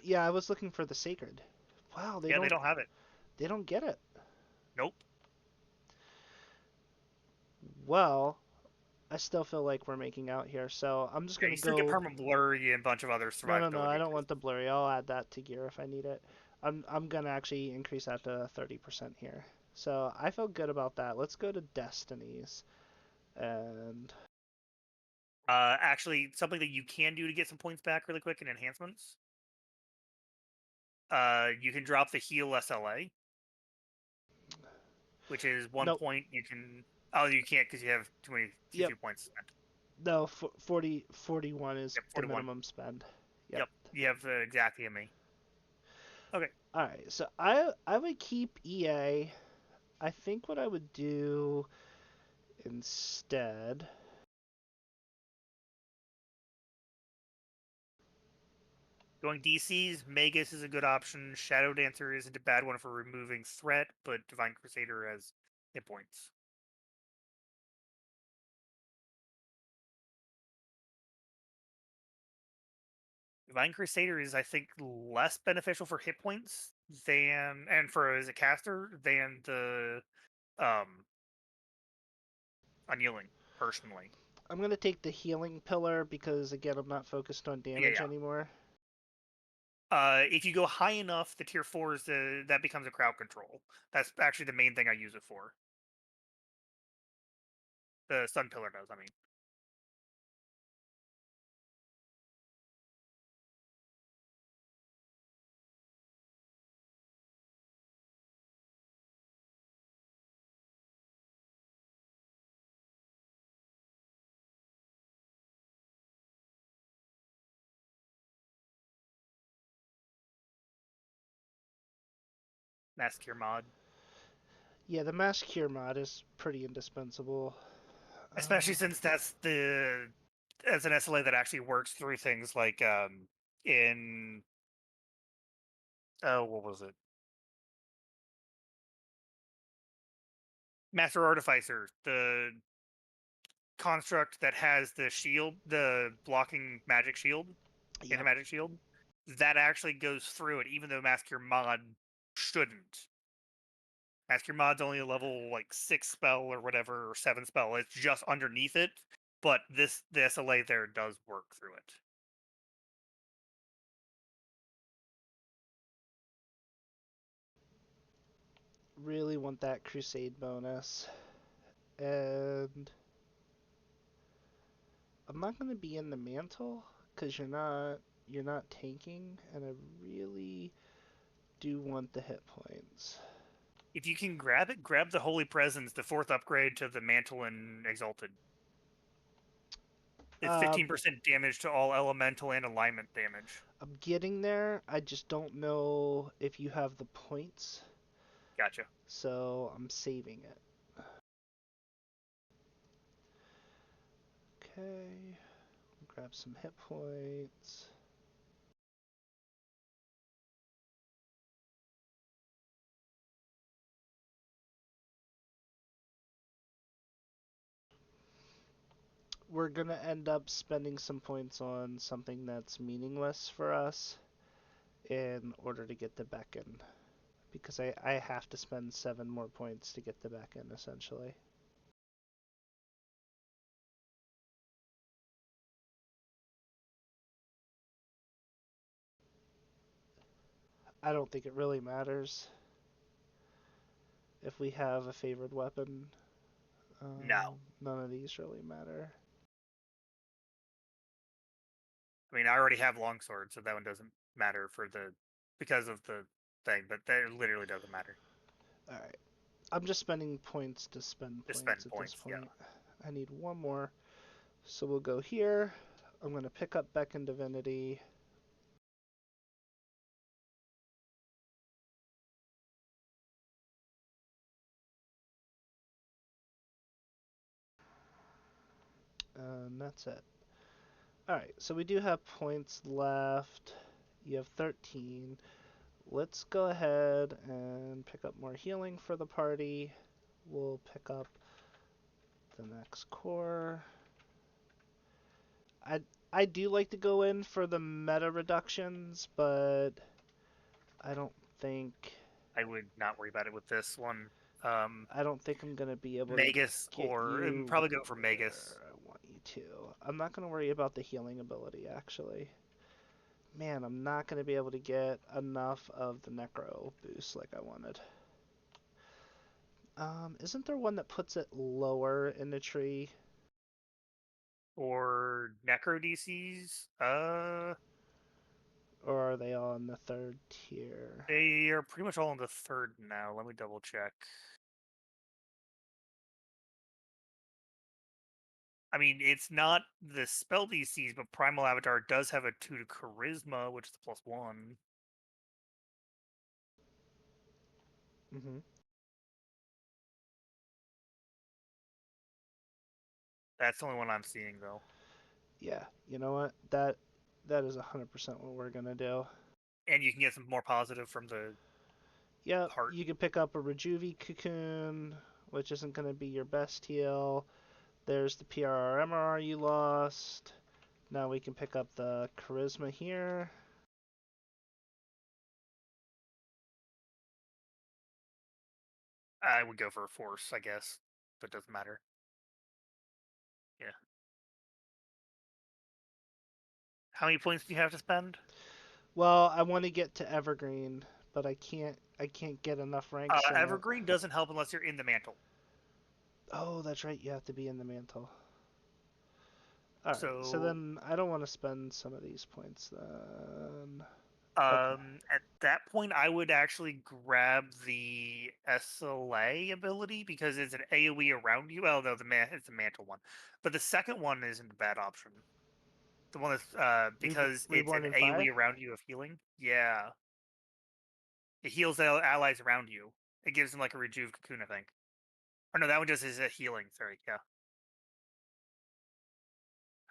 Yeah, I was looking for the Sacred. Wow, they don't have it. They don't get it. Nope. Well, I still feel like we're making out here, so I'm just going to go... You still get Perma Blurry and a bunch of other survivability. No, I don't want the Blurry. I'll add that to gear if I need it. I'm going to actually increase that to 30% here. So I feel good about that. Let's go to Destinies. And... actually, something that you can do to get some points back really quick in enhancements. You can drop the heal SLA, which is 1 point. You can... Oh, you can't because you have too few points spent. No, 41 is the minimum spend. Yep. You have exactly a me. Okay. Alright, so I would keep EA. I think what I would do instead... Going DCs, Magus is a good option. Shadow Dancer isn't a bad one for removing threat, but Divine Crusader has hit points. Divine Crusader is, I think, less beneficial for hit points than, and for as a caster, than the Unyielding, personally. I'm going to take the healing pillar because, again, I'm not focused on damage anymore. If you go high enough, the tier 4s, that becomes a crowd control. That's actually the main thing I use it for. The Sun Pillar does, I mean. Mass Cure mod. Yeah, the Mass Cure mod is pretty indispensable. Especially since that's as an SLA that actually works through things like in what was it? Master Artificer, the construct that has the shield, the blocking magic shield, Yep. anti-magic shield, that actually goes through it, even though Mass Cure mod shouldn't. Mass Cure mod's only a level like 6 spell or whatever, or 7 spell. It's just underneath it, but the SLA there does work through it. Really want that Crusade bonus. And I'm not going to be in the mantle because you're not tanking, and I really do want the hit points. If you can grab it, grab the Holy Presence, the 4th upgrade to the Mantle and Exalted. It's 15% damage to all elemental and alignment damage. I'm getting there. I just don't know if you have the points. Gotcha. So I'm saving it. Okay. Grab some hit points. We're gonna end up spending some points on something that's meaningless for us in order to get the beacon. Because I have to spend 7 more points to get the beacon, essentially. I don't think it really matters if we have a favored weapon. No. None of these really matter. I mean, I already have Longsword, so that one doesn't matter because of the thing, but that literally doesn't matter. Alright. I'm just spending points to spend points at this point. Yeah. I need one more. So we'll go here. I'm going to pick up Beacon Divinity. And that's it. Alright, so we do have points left. You have 13. Let's go ahead and pick up more healing for the party. We'll pick up the next core. I do like to go in for the meta reductions, but I don't think I would not worry about it with this one. I don't think I'm gonna be able Magus to get or you probably go for Magus. I want you to. I'm not gonna worry about the healing ability actually. Man, I'm not gonna be able to get enough of the Necro boost like I wanted. Isn't there one that puts it lower in the tree? Or Necro DCs? Or are they all in the 3rd tier? They are pretty much all in the 3rd now. Let me double check. I mean, it's not the spell DCs, but Primal Avatar does have a 2 to Charisma, which is the +1. Mm-hmm. That's the only one I'm seeing, though. Yeah, you know what? That is 100% what we're gonna do. And you can get some more positive from the Yep, heart. you can pick up a Rejuvi Cocoon, which isn't gonna be your best heal. There's the PRR MRR you lost. Now we can pick up the Charisma here. I would go for a Force, I guess. But it doesn't matter. Yeah. How many points do you have to spend? Well, I want to get to Evergreen, but I can't get enough ranks in Evergreen doesn't help unless you're in the mantle. Oh, that's right. You have to be in the mantle. All right. So then I don't want to spend some of these points then. Okay. At that point, I would actually grab the SLA ability because it's an AoE around you. Well, no, it's a mantle one, but the second one isn't a bad option. The one that's because it's an AoE around you of healing. Yeah. It heals allies around you. It gives them like a rejuve cocoon, I think. Or no, that one just is a healing. Sorry, yeah.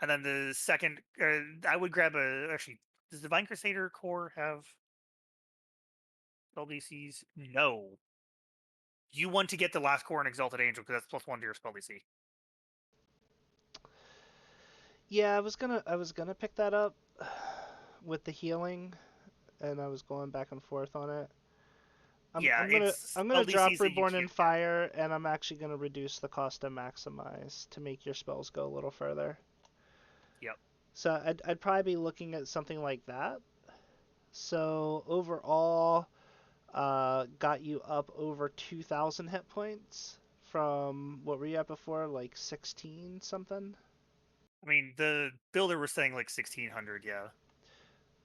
And then the second, I would grab actually, does Divine Crusader core have spell DCs? No. You want to get the last core in Exalted Angel because that's +1 to your spell DC. Yeah, I was gonna pick that up with the healing, and I was going back and forth on it. Yeah, I'm gonna it's I'm spell gonna drop DCs that you Reborn in can't get. Fire, and I'm actually gonna reduce the cost to maximize to make your spells go a little further. Yep. So I'd probably be looking at something like that. So overall, got you up over 2,000 hit points from what were you at before, like 16 something? I mean, the builder was saying like 1,600, yeah.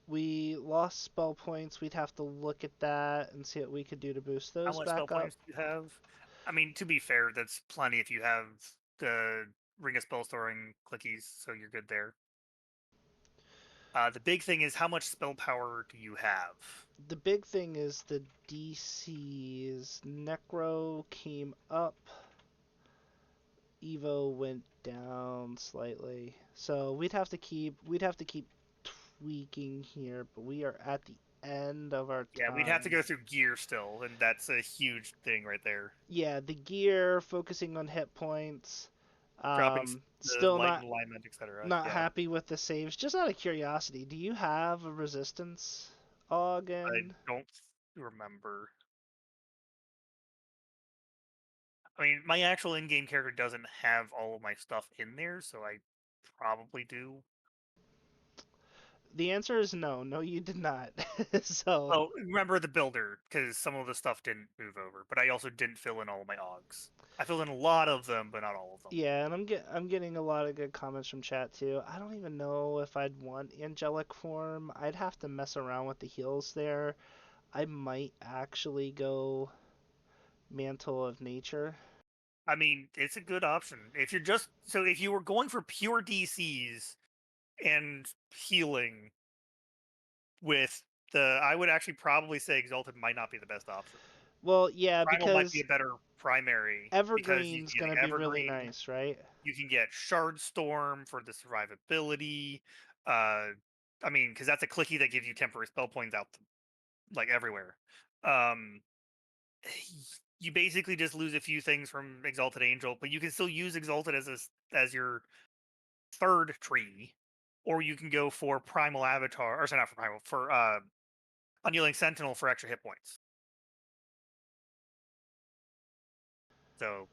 We lost spell points. We'd have to look at that and see what we could do to boost How those much spell back up. points do you have? I mean, to be fair, that's plenty if you have the Ring of Spell Storing clickies, so you're good there. The big thing is how much spell power do you have? The big thing is the DC's Necro came up. Evo went down slightly. So we'd have to keep tweaking here, but we are at the end of our Yeah, we'd have to time. go through gear still, and that's a huge thing right there. Yeah, the gear, focusing on hit points. Dropping the Still light not and alignment, etc. not Yeah, happy with the saves. Just out of curiosity, do you have a resistance AUG I in? don't remember. I mean, my actual in-game character doesn't have all of my stuff in there, so I probably do. The answer is no. No, you did not. So Oh, remember the builder, because some of the stuff didn't move over, but I also didn't fill in all of my AUGs. I filled in a lot of them, but not all of them. yeah, and I'm getting a lot of good comments from chat too. I don't even know if I'd want angelic form. I'd have to mess around with the heals there. I might actually go Mantle of Nature. I mean, it's a good option. If you're just if you were going for pure DCs and healing with I would actually probably say Exalted might not be the best option. Well, yeah, Primal might be because a better primary because you Evergreen's can gonna get be really Evergreen, nice, right? you can get Shard Storm for the survivability. Uh, I mean, because that's a clicky that gives you temporary spell points out like everywhere. Um, you basically just lose a few things from Exalted Angel, but you can still use Exalted as your third tree, or you can go for Primal Avatar, or sorry, not for Primal, for Unyielding Sentinel for extra hit points. So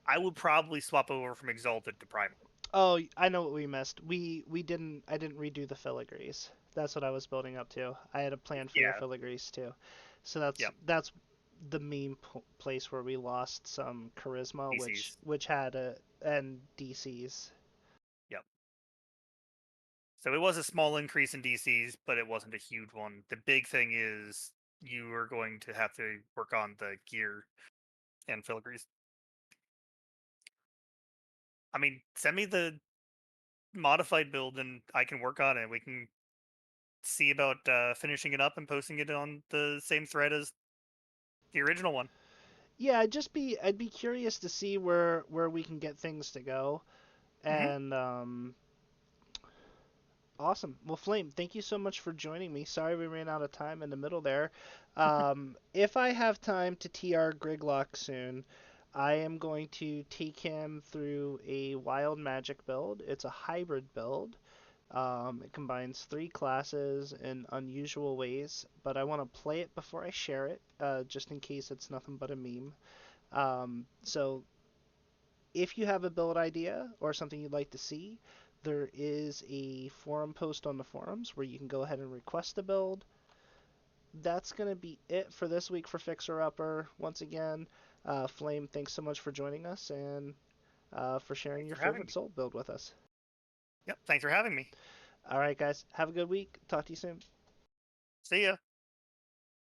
I would probably swap over from Exalted to Primal. Oh, I know what we missed. We didn't. I didn't redo the filigrees. That's what I was building up to. I had a plan for the Yeah, filigrees too. So yep, that's the main place where we lost some charisma, DCs, which had a and DCs. yep. So it was a small increase in DCs, but it wasn't a huge one. The big thing is you are going to have to work on the gear and filigrees. I mean, send me the modified build and I can work on it. We can see about finishing it up and posting it on the same thread as the original one. Yeah, I'd be curious to see where we can get things to go. Hmm. And awesome. Well, Flame, thank you so much for joining me. Sorry we ran out of time in the middle there. If I have time to TR Griglock soon, I am going to take him through a wild magic build. It's a hybrid build. It combines three classes in unusual ways, but I want to play it before I share it, just in case it's nothing but a meme. So if you have a build idea or something you'd like to see, there is a forum post on the forums where you can go ahead and request a build. That's going to be it for this week for Fixer Upper. Once again, Flame, thanks so much for joining us and for sharing Thanks your for having favorite me. soul build with us. Yep, thanks for having me. All right, guys, have a good week. Talk to you soon. See ya.